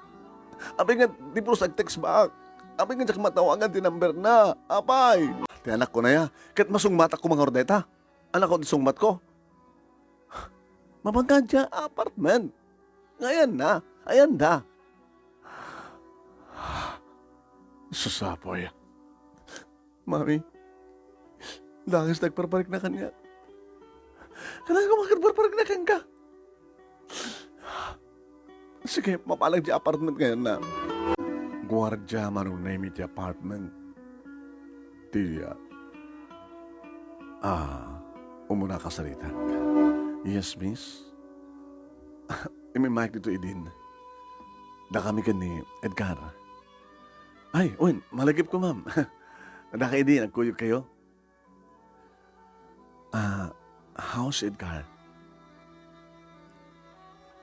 Apay nga, di pulos nag-text back. Apay nga, diyak matawagan, di number na. Apay! Di anak ko na ya. Kahit masungmat ako mga ordeta. Anak ko, di sungmat ko. Mabanggan siya, apartment. Ngayon na. Ayan na. Susapoy. Mami, langis nagparparik na kanya. Kailangan ko makagparparik na kanya ka. Sige, mapalag di apartment ngayon na. Guardya manong name it apartment. Tiya. Umuna ka salita. Yes, miss. Imimike dito idin. Da kami ka ni Edgar. Ay, uy, malagip ko, ma'am. Da ka idin, nagkuyog kayo. How's Edgar?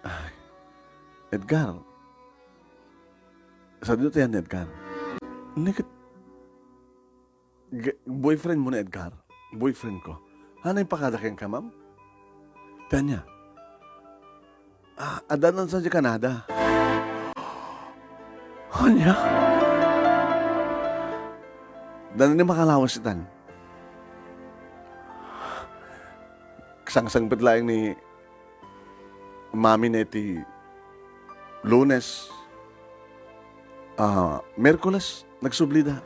Ay, Edgar. Sa dito yan, Edgar. Boyfriend mo na, Edgar. Boyfriend ko. Ano yung pakadakin ka, ma'am? Tanya. Adanan sa Canada. Anya? Danan ni makalawas itan. Sang-sang lang ni mami na iti Lunes, Merkules, nagsublida.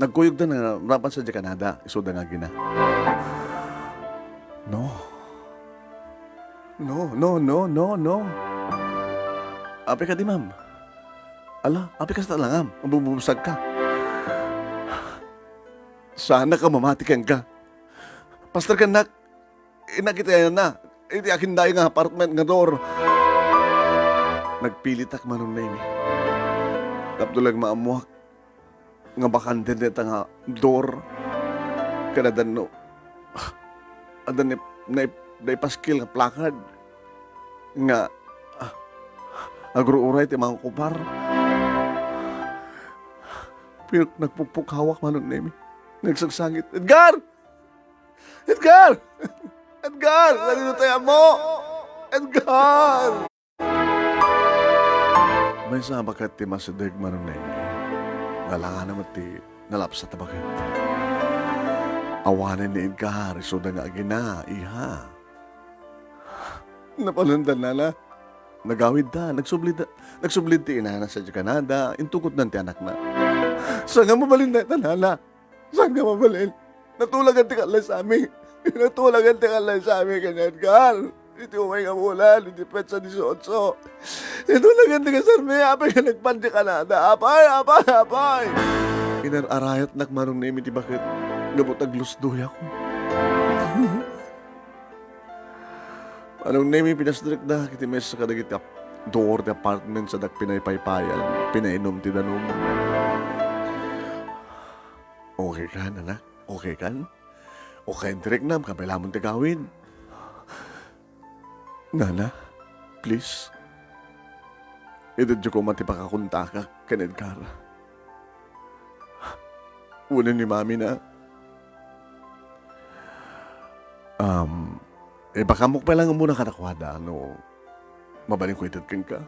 Nagkuyog na na rapan sa Canada. Isuda nga gina. No. Api ka di, ma'am. Ala, api ka sa talangam. Mabubusag ka. Sana ka mamatikan ka. Pastor ka nak, inakita yan na. Iti akin dahi nga apartment nga door. Nagpilitak manong name. Tapdulag maamuak. Nga bakante neta nga door. Kanadan no. Adan na ipaskil nga placard. Nga agro-uray ti mga kupar. Pero nagpupuk hawak manong name. Nagsagsangit. Edgar! Edgar! Edgar! Nandito tayo mo! Edgar! May sabakat ti masadag manong name. Ngalangan naman ti nalapsat na bakit. Awanan ni Edgar, iso na nga gina, iha. Napalundan na. Nagawid da, nagsublid ti inana sa Canada, intukot ng ti anak na. Saan nga mabalin na tanala? Saan nga mabalin? Natulagan ti kalay sa amin. Natulagan ti kalay sa amin kanya Edgar. Iti umay nga mulan, iti petsa 18. Natulagan ti kasarmi, apay ka nagpan ti Canada. Apay! Inararayat nakmarong na iti bakit gabot aglusdoy ako. Anong name pinasdirik na kiti mes sa kadagit door the apartment sa pinaypaypayan, pinainom ti danom. Okay kan, anak? Okay kan? O kaya direct nam, kapila mong tigawin. Nana, please. Idadyo ko matipakakunta ka, Ken Edgar. Una ni Mami na, baka mo pa lang muna ka nakwada, no? Mabaling ko itadkin ka.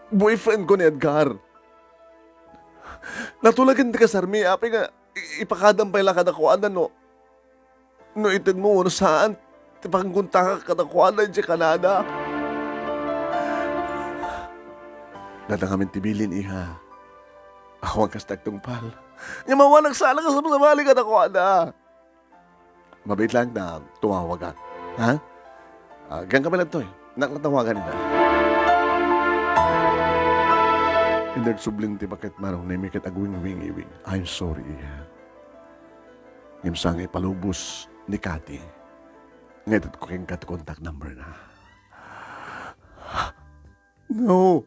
Boyfriend ko ni Edgar. Natulagan di ka, Sarmi, api nga, ipakadampay lang ka nakwada, no? No, itad mo, no, saan? Tipakangkunta ka nakwada di Canada. Datang kami tibilin, iha. Ako ang kastagtong pal. Nga mawalang sala ka sa masabali ka nakwada. Mabait lang na tumawagan. Ha? Gan kami lang to eh. Nakatawagan nila. Hindi subling ti bakit marong na mikit agwing-wing-iwing. I'm sorry. Ngimsang ipalubos ni Cathy. Ngayon ko kayong contact number na. No.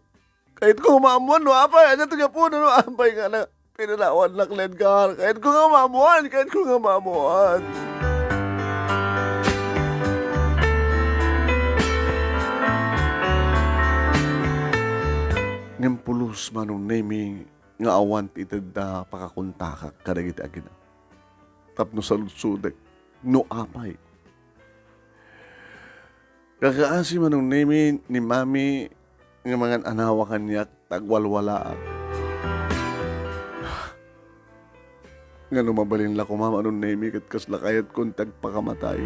Kahit ko maamuan, no, apay. Ano ito nga po, no, apay nga na. Pinalawan lang, Edgar. Kahit ko nga maamuan. Ngem pulos manong naming nga awan itad da pakakunta ka kadagiti agina. Tapno sa lutsudek, no apay. Kakaasi manong naming ni Mami nga mga anawa kanya tagwalwalaan. Nga numabalin la ko mama anong naming kat kaslakayat kong tagpakamatay.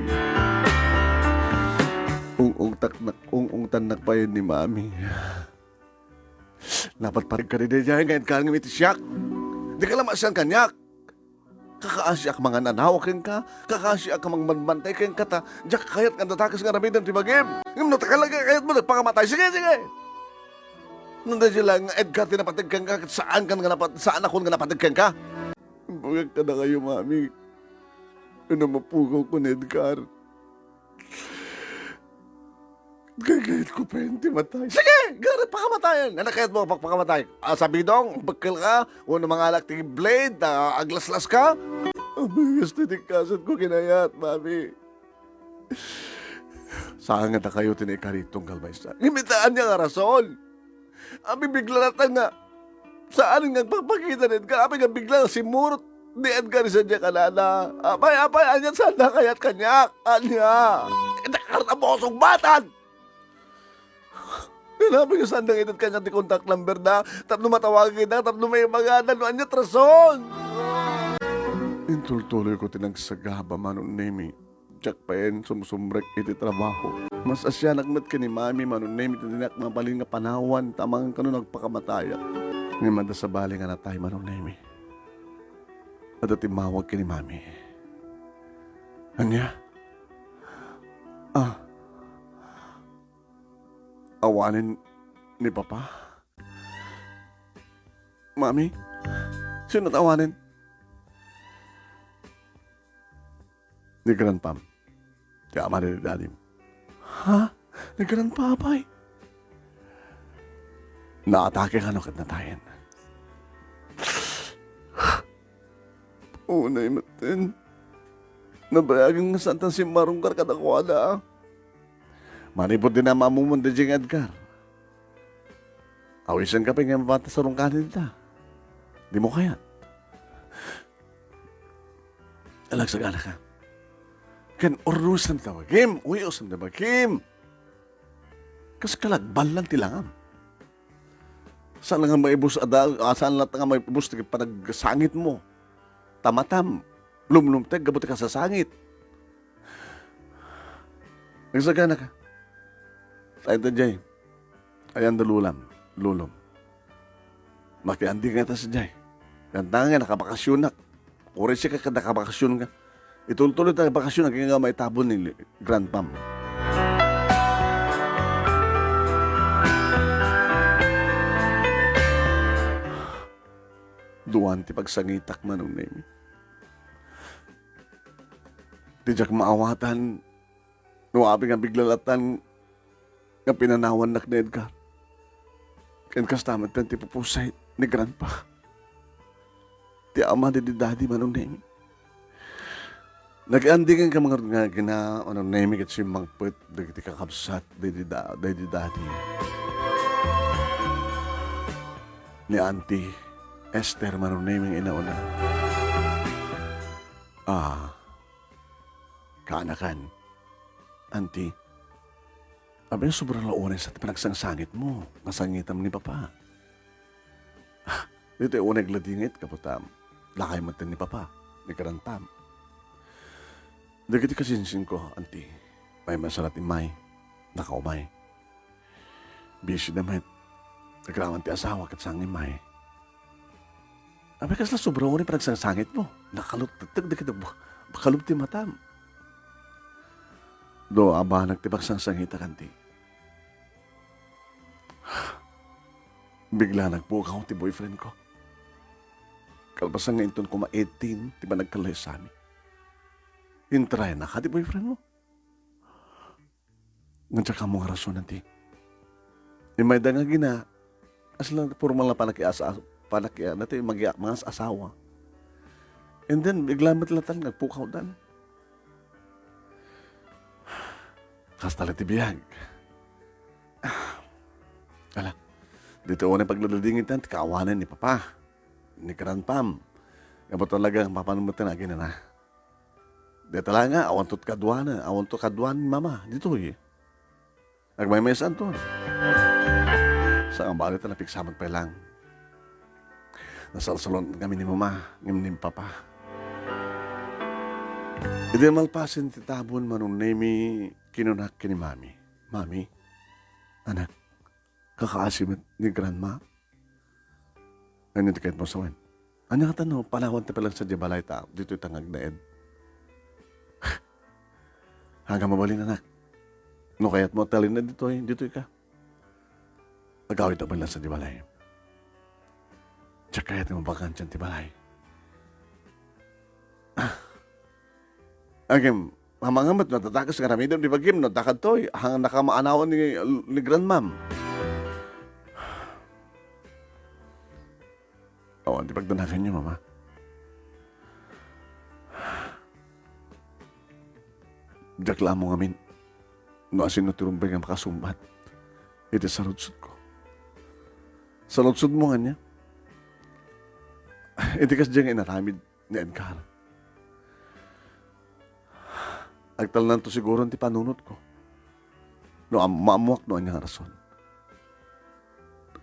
Ung tanak pa yun ni Mami. Dapat parig ka rin dyan ngayon ka ng itisyak. Di ka lang masyan kanyak. Kakaasya ka mga nanawa keng ka. Kakaasya ka mga manbantay keng kata. Diyak kayat nga natakas nga ramidan ti bagim. Ngam natakalaga kayat mo nagpakamatay. Sige. Nanda sila nga Edgar tinapatig keng ka. Saan ako nga napatig keng ka? Bugag ka na kayo, Mami. Ano mapugaw ko ni Edgar. Gagayat ko pa yun, matay. Sige! Garat pakamatayan! Ano kayat mo pagpakamatay? Sabi dong, bagkil ka, uno mga alak ting blade, aglaslas ka. Amigas na kasat ko kinayat, Mami. Saan nga na kayo tinikaritong kalbaysa? Imitaan niya nga rason. Abi bigla natin nga, saan nga pagpakita ni Edgar? Abi nga bigla si Murot ni Edgar sa diya kanana. Apay, anyan saan na kayat kanyak? Anya? Nakarta mo kong batan! Nabi ko saan nang edad kanya di contact number na, tapno matawagin na, tapno may mga ano, anya trason. Intultuloy ko tinagsagaba manon nemi. Jack pa yan, sumusumbrek iti trabaho. Mas asya nagmat ka ni Mami manon nemi, tinak mabalin nga panawan, tamang kano nagpakamataya. Ngayon mada sa bali nga na tayo manon nemi. At timawag ka ni Mami. Anya? Awanin ni Papa? Mami? Sino tawanin? Ni Grandpam. Di ama ni Daddy. Ha? Ni Grandpapay? Naatake ka no kat natayin. Unay matin. Nabayagang nga saan si Marungkar kadakwada. Manipod din na mamumunda diyang Edgar. Awisan ka pa nga mabata sa rungkanin nila. Di mo kaya. Alagsagana ka. Kan orusan ka ba, Kim? Uyosan na ba, Kim? Kas kalagbal lang tilangam. Saan lang nga maibus, saan lang nga maibus panagsangit mo? Tamatam. Lumlumteg, gabuti ka sa sangit. Nagsagana ka. Sa ito Jay, ayan dalulam, lulom. Makiandi nga ito sa Jay. Ganda nga, nakabakasyon na. Uri siya ka nakabakasyon ka. Itultuloy tayo bakasyon na kaya nga may tabon ni Grandpam. Duwan ti pagsangitak manong name. Tijak maawatan, nuabi nga biglalatan, nga pinanawan nak ni Edgar. Kan kastamat kan ti pupusay ni Grandpa. Ti ama di Daddy manong nemi. Nag-andingan ka mga nga ano, name it si mangput, dagiti kakabsat, dadi dadi. Ni Auntie Esther manong naming inauna. Kaanakan, Auntie, abay sobrang launin sa panagsangit mo, masangitam ni Papa. Dito yung unang ladingit, kaputam, lakay matan ni Papa, ni Karantam. Dagiti kasinsin ko, Auntie, may masalat ni May, nakaumay. Busy naman, nagraman ti asawa kat sang ni May. Abay kasla sobrang unin panagsangit mo, nakalutagtag, dagiti bakalub ti matam. Do, aba, nagtipagsang-sangita, Auntie. Bigla nagpukaw ti boyfriend ko. Kalpasan nga inton ko ma-18, di ba nagkalay sa amin? Intry na ka, di boyfriend mo? Nandiyan ka mong rason, Auntie. May da nga gina, as lang formal na panakia natin mga asawa. And then, bigla matlatan, nagpukaw dan. Kastala ti biyag. Ala, dito ko na pagladaldingin tan, kaawanan ni Papa. Ni Karanpam. Nga ba talagang papanumutin na ginana? Dito lang nga, awan to kadwan ni Mama. Dito eh. Nagmaymaysan to. Sa ang balit na napiksamag pa lang. Nasalsalon kami ni Mama, ni Papa. Hindi malpasin ti tabon manong nemi kinunak ni Mami. Mami, anak, kakaasim ni Grandma. Ano ti kahit mo sawan? Ano ka tanong, palawan ti palang sa Jabalay ta, dito itangag na ed. Hanggang mabalin, anak. No kaya't mo talin na dito ka. Agawid na lang sa Jabalay. Tsaka kaya't mo bakan dyan ti balay. Agim, mamangamat, natatakas nga ramidam, di ba Gim, natakad to, hanggang nakamaanawan ni Grandmam. Oo, di pagdanakan niyo, Mama. Jakla mo ngamin, no asin no tirumbay nga makasumbat. Iti sa lutsud ko. Sa lutsud mo nga niya. Iti kas diyang inaramid ni Edgar. Agtal na to siguro ti panunot ko. No, maamuak no ang rason.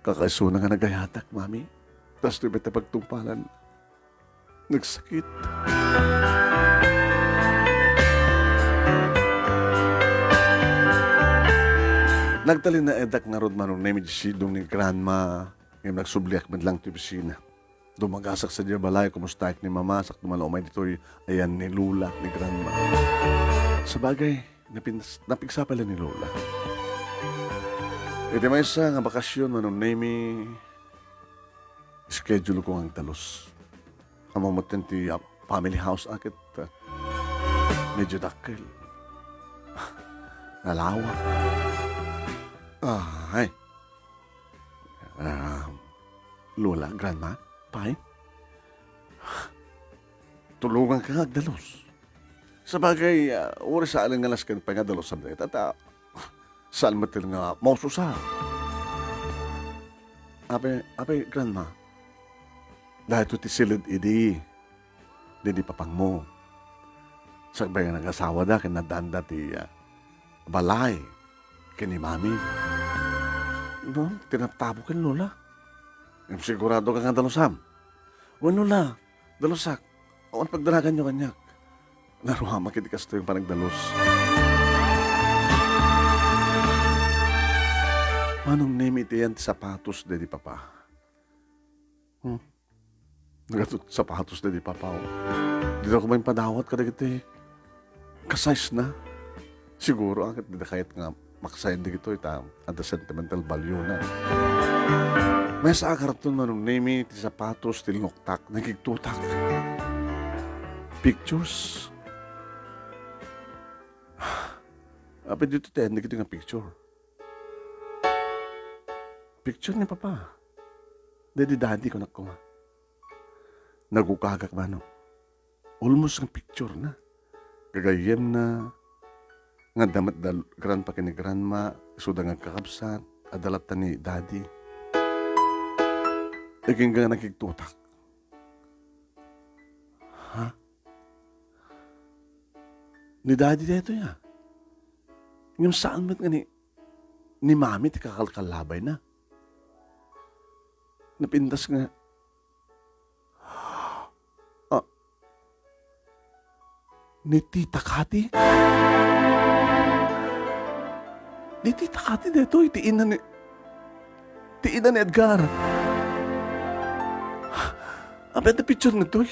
Kakaiso na nga nagayatak, Mami. Tapos ito beta pagtumpalan. Nagsakit. Nagtalin na edak nga rod manong namid sidong ni Grandma. Ngayon nagsubliak man lang ito bisina. Dumagasak sa diya balay, kumusta ni Mama, sak tumalomay dito, ayan ni Lula, ni Grandma. Sa bagay, napigsa pala ni Lola. Iti may isa nga bakasyon manong nami, schedule ko ang talos. Amang matin ti family house akit, medyo dakil. Nalawa. Ay. Lola, Grandma, Pai, tulungan ka nga dalos. Sa bagay, oras sa alang ngalas ka pa nga dalos sa dahit. At saan matil nga maususa. Ape, Grandma, dahil ito ti silid idi, di papang mo. Sa bagay nga nag-asawa da, kinadanda ti balay, kini Mami. No, tinatabo ka, Lola. Sigurado ka nga dalosam. Wano na, dalosak. Awan pagdaragan nyo kanyak. Naruhama kiti kasto yung panagdalos. Manong name iti yan sapatos de di Papa. Nagatut sapatos de di Papa. Dito ko ba yung padawat kada kiti. Kasize na. Siguro ang di kahit nga maksayin di kito ita at the sentimental value na. May sa akarton manong name ti sapatos ti noktak, nagigtutak. Pictures. Apa dito tayo, hindi kita nga picture. Picture ni Papa. Daddy ko nakuha. Nagukagak man, no? Almost ang picture na. Kagayem na nga damat grandpa kini grandma suda nga kakabsat adalat ta ni daddy. Iking nga nakiktutak. Ha? Ni daddy dito ya. Ngam saan ba't nga ni mami ti kakalkalabay na. Napintas nga. Ni Tita Kati? Ni Tita Kati dito, tiinan ni Edgar. Abet na picture na to.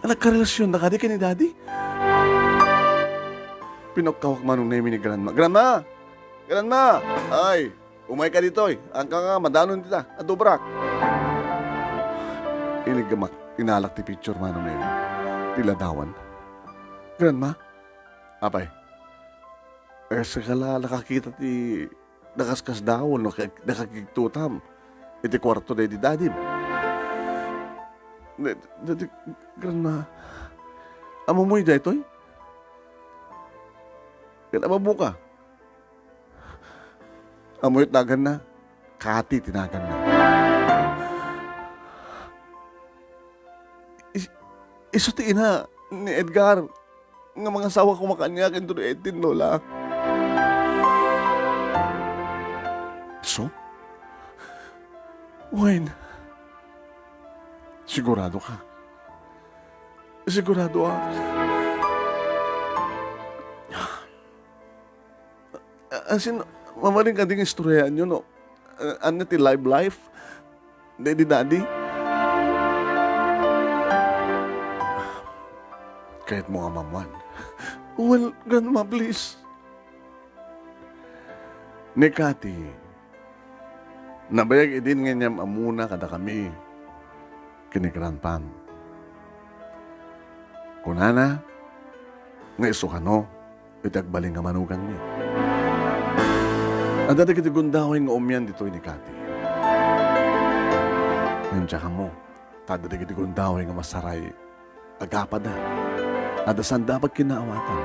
Nagkarelasyon na kadi ka ni Daddy. Pinagkawak manong name ni Grandma. Grandma! Grandma! Ay, umay ka dito. Ang ka nga, madanon kita. Adobrak. Inigamak, inalak ti picture manong name. Tiladawan. Grandma? Apay? Sakala nakakita ti nakaskas daw, nakakigtutam. Iti kwarto na di dadim. Grandma, amoy da ito'y? Kaya mo ka? Amoy tagan na, Kati tinagan na. Iso ti ina ni Edgar, nga mga sawa kumakanyakin to ni Edin, Lola. So? Wayne, sigurado ka? Sigurado ka? Asin, mamaling ka ding istoryahan nyo, no? Ano ti life? Daddy? Kahit mo nga mamuan. Well, Grandma, please. Ni Kati, nabayag idin nga niyam amuna kada kami kini Grandpam. Kunana, nga isukano, itagbaling nga manugang niya. At dati kiti gundawin nga umyan dito ni Kati. Ngayon tsaka mo, dati kiti gundawin nga masaray, agapad na. Adasan dapat kinaawatan.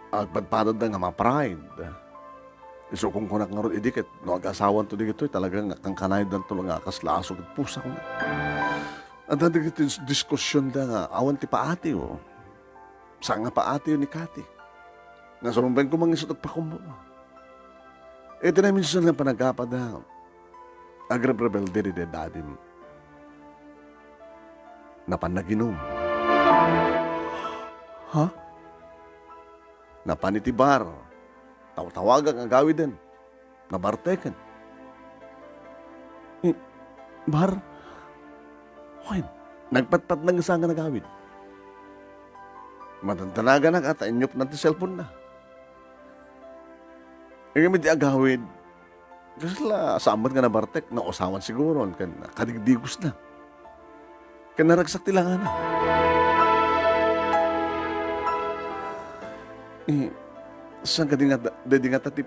Agpadpadad na nga mga pride. Iso kung kunak nga ron idikit, no ag-asawan to dito, talagang kang kanay dan to nga kaslasog at pusa ko na. At dati kiti diskusyon da nga, awan ti paati o. Saan nga paati ni Kati? Nga sarumbayin ko mangisot at pakumbo. Ito na minsan nga panagapad na, agrab-rebel diri de dadim. Napanaginom. Ha? Napanitibar. Tawagan ang gawid din. Nabartekan. Bar? Wait, nagpatpat ng isa nga nagawid. Matantanaga na kata, inyop natin cellphone na. Ngayon di agawid. Kasi la, saan nga nabartek, nausawan siguro, kadigdigos na. Kanaragsak tilangan na. Saan ka di nga tati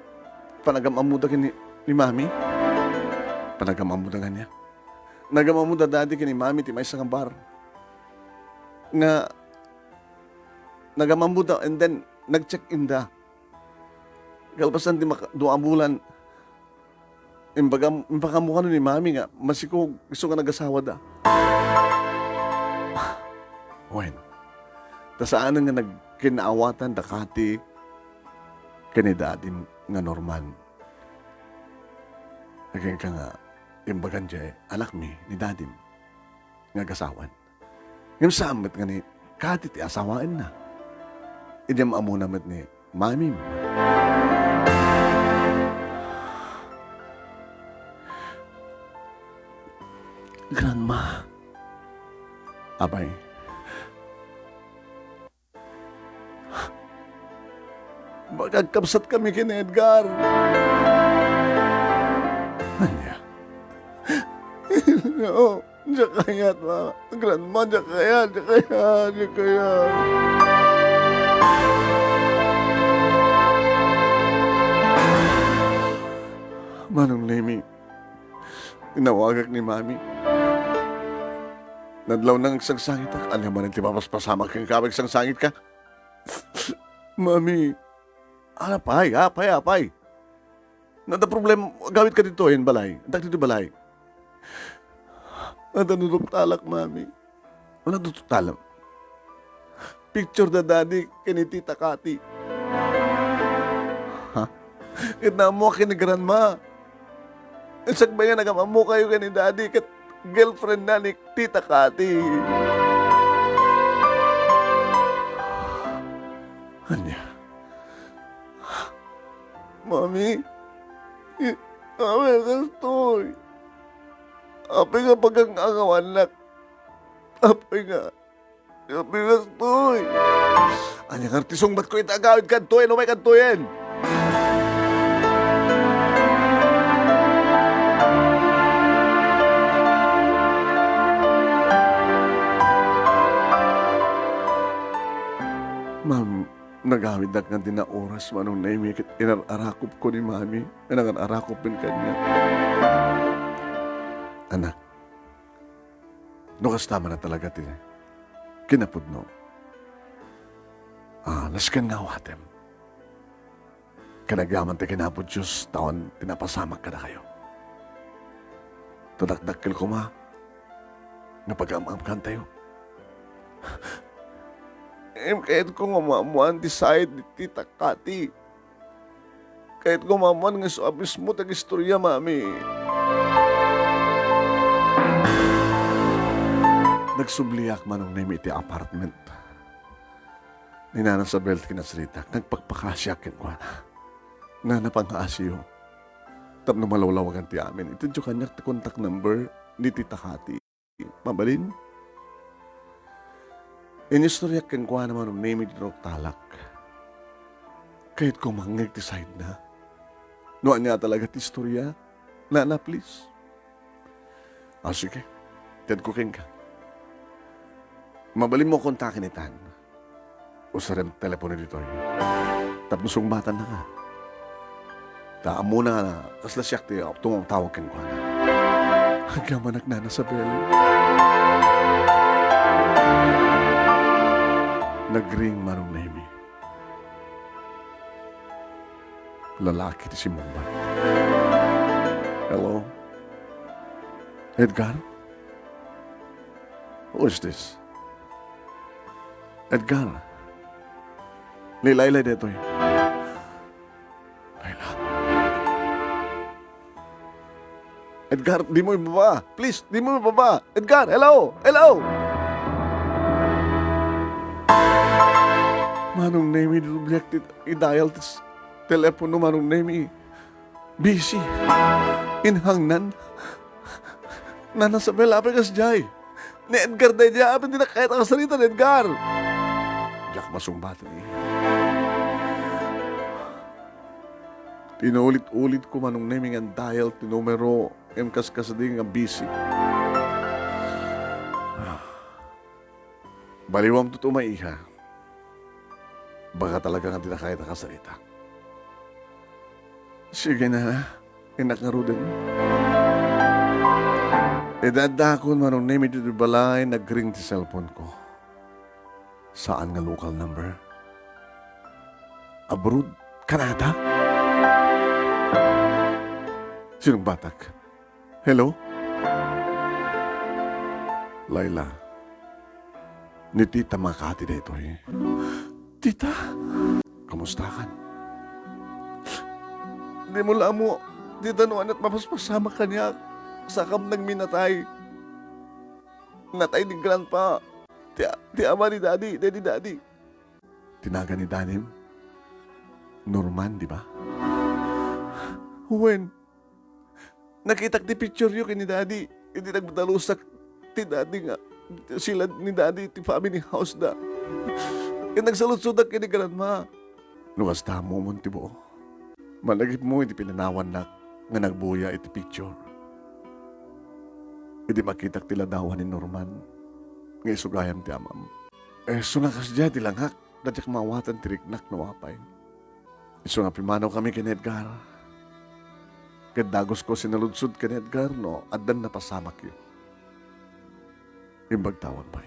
panagamamuda ni Mami? Panagamamuda nga niya. Nagamamuda dati ni Mami ti may isang bar. Nga nagamamuda and then nag-check-in da. Kalpasan di doa bulan imbaga mo ni Mami nga masiko gusto nga nag-asawa da. Wen, tasaan nga nagkinaawatan da Kati kanidadim nga Norman. Naging ka nga imbagan dya anak mi ni Dadim nga gasawan. Ngayon samat nga ni Kati ti asawaan na. Idyam amo naman ni Mami mo. Grandma. Abay. Magkagkapsat kami kina Edgar. Anya? Oo, diya kayat, ma. Grandma, diya kayat. Manong Lemi, tinawagak ni Mami. Nadlaw nang sangsangit ak. Alam mo rin, di ba mas pasamak kang kawag sangsangit ka? Mami, apay. Nada problem, gawit ka dito, yun balay. Antak dito balay. Nada nunok talak, mami. Ano dito talak? Picture na daddy, kinitita Kati. Ha? Kita mo kini grandma. Isag ba nga nagamamu kayo kani daddy kat girlfriend na ni Tita Kati. Anya? Mami, Mami, gastoy. Api nga pagkang angawan nak. Api nga gastoy. Anya nga artisong ba't ko itagawid kantoyin o may kantoyin? Ma'am, nagawid na nga din na oras manong naimikit inarakop ko ni Mami. Inarakop din kanya. Anak, nukas tama na talaga tin. Kinapod no. Naskan nga watem. Kanagaman ti kinapod Diyos, taon tinapasamak ka na kayo. Tudakdakil ko ma, napag-amam tayo. Kahit ko ngamamuan di side ni Tita Kati. Kahit ko ngamamuan nga sa abis mo tag-istorya, Mami. Nagsubliak manong name iti apartment. Ni Nana Sabel kinasrita, nagpagpakasya kinkwana. Nana pang-aasiyo. Tapno malawlawagan ti amin. Ito yung kanyak contact number ni Tita Kati. Mabalin? Inistorya kang kuha naman ng name ito talak. Kahit kung mag-decide na. Noan niya talaga ti istorya. Nana, please. Sige. Tad ko ka. Mabalin mo kontakin ni Tan. O sa rin telepono dito. Tapos sungbatan na ka. Taan mo na kasla siya ti tungong tawag kang kuha na. Hagamanak na sa bel. Nagring manong Nemi. Lalaki ti si Mumba. Hello? Edgar? Who is this? Edgar? Ni Laila dito eh. Laila? Edgar, di mo ibaba. Please, di mo ibaba. Edgar, hello? Hello? Manong Nemi, rejected, i-dial tis telepono manong Nemi. Busy. Inhangnan. Nana sa belapay kas jay. Ni Edgar na dya, apin din na kahit ang salita ni Edgar. Diyak masumbatan eh. Tinulit-ulit ko manong Nemi ang dial, tinumero, kas din nga busy. Baliwam totoo maiha. Baka talaga nga tinakaya na kasalita. Sige na, inak nga rudan. Idadakon manong name ito balay, nag-ring ti cellphone ko. Saan nga local number? Abroad? Canada? Sinong batak? Hello? Laila, ni Tita Makati dito eh. Tita, kamusta ka? Hindi mo lang mo, Tita noon at mapaspasama ka niya sa kam nang minatay. Natay ni Grandpa. Ti ama ni Daddy. Tinaga ni Danim? Norman, di ba? When? Nakitak di picture yun ni Daddy. Hindi nagmatalusak ti Daddy nga. Sila ni Daddy, ti family house da. Nagsalut-sudak kini Grandma. Luwas tamo mo, tibo. Malagip mo, iti pinanawan na nga nagbuya iti picture. Iti makitak tila dawan ni Norman. Nga isugayam ti amam. So nakasya ti langhak. Dadyak mawatan tiriknak na wapay. Iso nga pimanaw kami kini Edgar. Kadagos ko sinaludsud kini Edgar, no? Adan na pasamak yun. Imbagtawan pa.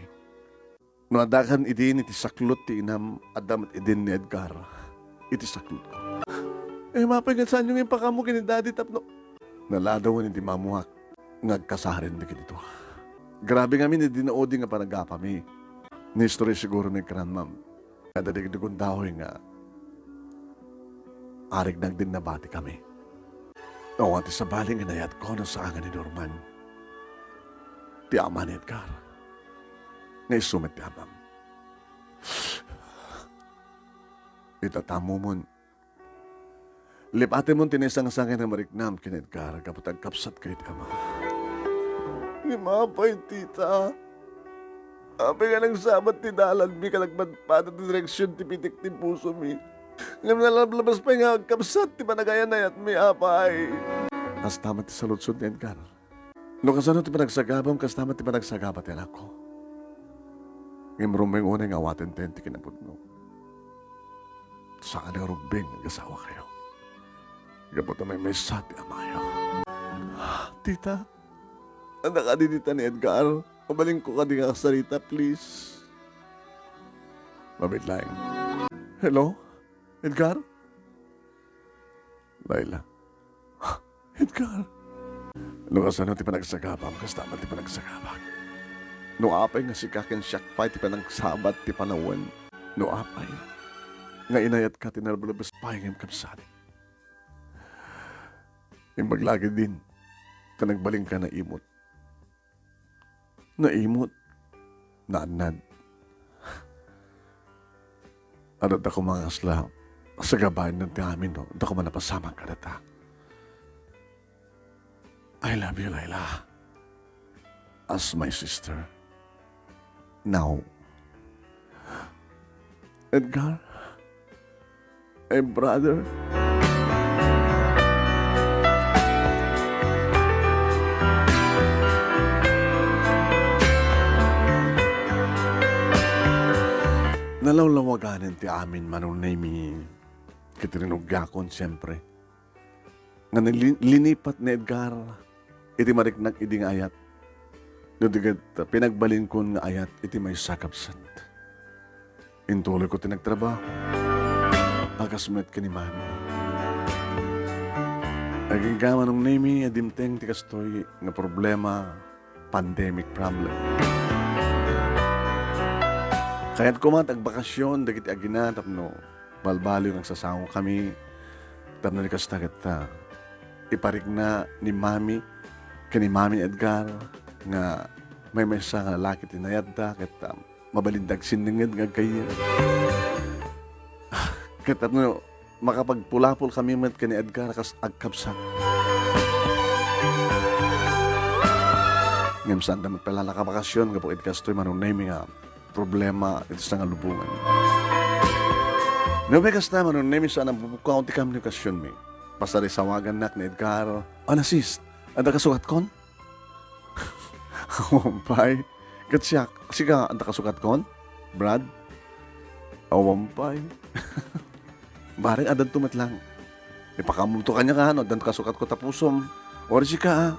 No adakan idin iti saklot ti inam adam at idin ni Edgar. Iti saklot ko. Mapagat saan yung impakamu kini daddy tapno. Naladawan iti mamuhak. Ngagkasarin na kinito. Grabe nga min hindi naodi nga panagapami. Ni story siguro ni Kran Ma'am. Kada digdugon dahoy nga. Arig nagdin nabati kami. O ati sa baling inayat ko na sa angan ni Norman. Ti ama ni Edgar. Ngay sumit ti amam. Itatamo mon. Lipate mon tinisang sangin na mariknam kin Edgar kapag kapsat kay ti ama. Ngimapay tita. Api nga nang sabat ti dalan mi kalagmadpada ti direksyon ti pitik ti puso mi. Ngam nalablabas pa nga kapsat ti panagayan na yat mi apay. Kas tama ti saludsod ni Edgar. No kasano ti panagsagabam, kas tama ti panagsagabat yan ako. Ngimrumeng unay nga awaten ten ti kinapudno. Saan nga rubing nag-asawa kayo. Gapot na may sati amayo. Tita, anak ka dinita ni Edgar. Mabaling ko ka di nga sarita, please. Mabit lang. Hello? Edgar? Laila. Edgar? Nung asano ti panagsagabam, kastama ti panagsagabam. Nung apay nga si kakin siyakpay ti panagsabat ti panawan. Nung apay. Nga inayat ka tinalbalabas pa yung kapsat. Yung maglagi din, kanagbaling ka na imot. Naimot, naanad. Ano ako mga asla, sa gabayan ng tiamin, no? Ako manapasamang ka na ta. I love you, Laila. As my sister. Now. Edgar, I'm brother. Nalawlawaganin ti amin manunay mi kitirinugakon siyempre. Nga linipat ni Edgar iti mariknag iding ayat. Dudigat pinagbalin ko nga ayat iti may sakapsat. Intuloy ko tinagtrabaho. Pagkasmet ka ni Mami. Naging gama nung nami adimteng ti kastoy nga problema, pandemic problem. Kaya't kumat agbakasyon, dagiti agina, tapno, balbaliw ng sasango kami, tapno ni kastagat iparik na ni Mami, kani Mami Edgar, nga may mesa nga lalaki tinayad da, kat mabalindag siningid nga kaya. Kat tapno, makapagpulapol kami mat kani Edgar, kas agkapsak. Ngam saan da magpalala ka bakasyon, nga po idkastoy manunay nga, problema ito sa nga lubungan. Nabigas naman nung nemi saan ang bubukaw ti komunikasyon mi. Pasari sawagan nak ni Edgar. Sis, anda kasukat kon? Awampay. Katsyak, sika anda kasukat kon? Brad? Awampay. Bareng adan tumat lang. Ipakamuto kanya ka, no? Adan kasukat ko tapusom. Or sika,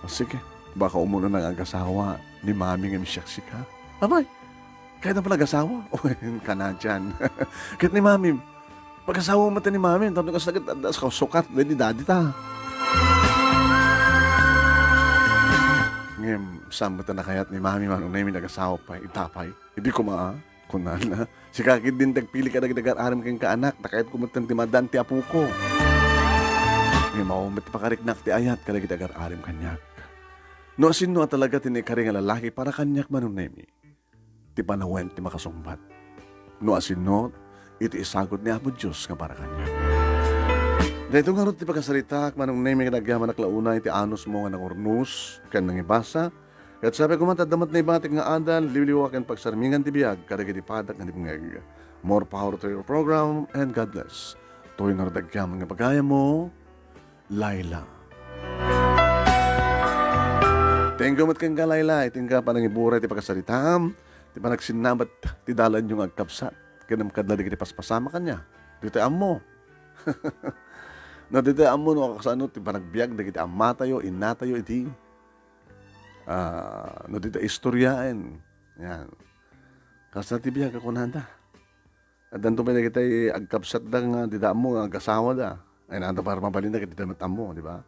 sige, baka umuno ng agasawa ni Mami ng siyak sika. Abay, kahit na pala nag-asawa. O, ka na dyan. Kahit ni Mami, pag-asawa mo ni Mami, tapos ka sagad, sukat, ni Daddy ta. Ngayon, saan mo na kaya't ni Mami, manong na yung nag-asawa pa, itapay. Hindi ko kunal na. Si kakit din, tagpili ka nag-aram kang kaanak, na kahit kumutang timadan, ti apu ko. Ngayon, mawamit pakariknak, ti ayat, kada kita aram kanyak. No, sino talaga tinikaring lalaki para kanyak manong na ti panawen ti makasumbat. No asinot, iti isagot ni Apo Diyos nga para kanya. Dahito nga ron ti pagkasaritak, manong name nga nagyaman naklauna iti anos mo nga nangurnus, kan nangibasa, kat sabi ko matadamat na ibatik nga adal, liwliwak ang pagsarmingan ti biyag, kadagiti padak nga nipungeg. More power to your program, and God bless. Tuwing nga radagyaman nga pagaya mo, Laila. Thank you mat kang ka, Laila. Iting ka panangibura ti pagkasaritam, di ba nagsinabat ti dalan yung agkapsat? Kinam kadlali kiti paspasama kanya. Dito amo. No, dito amo no kasano ti ba nagbiag dagiti amma tayo, inna tayo iti. no dita istoryaen. Yan. Kas na tibiyag ako nanda. At danto may nakita agkapsat da nga dida mo ang kasawa da. Ay nanda para mabalin na kita matamo, di ba?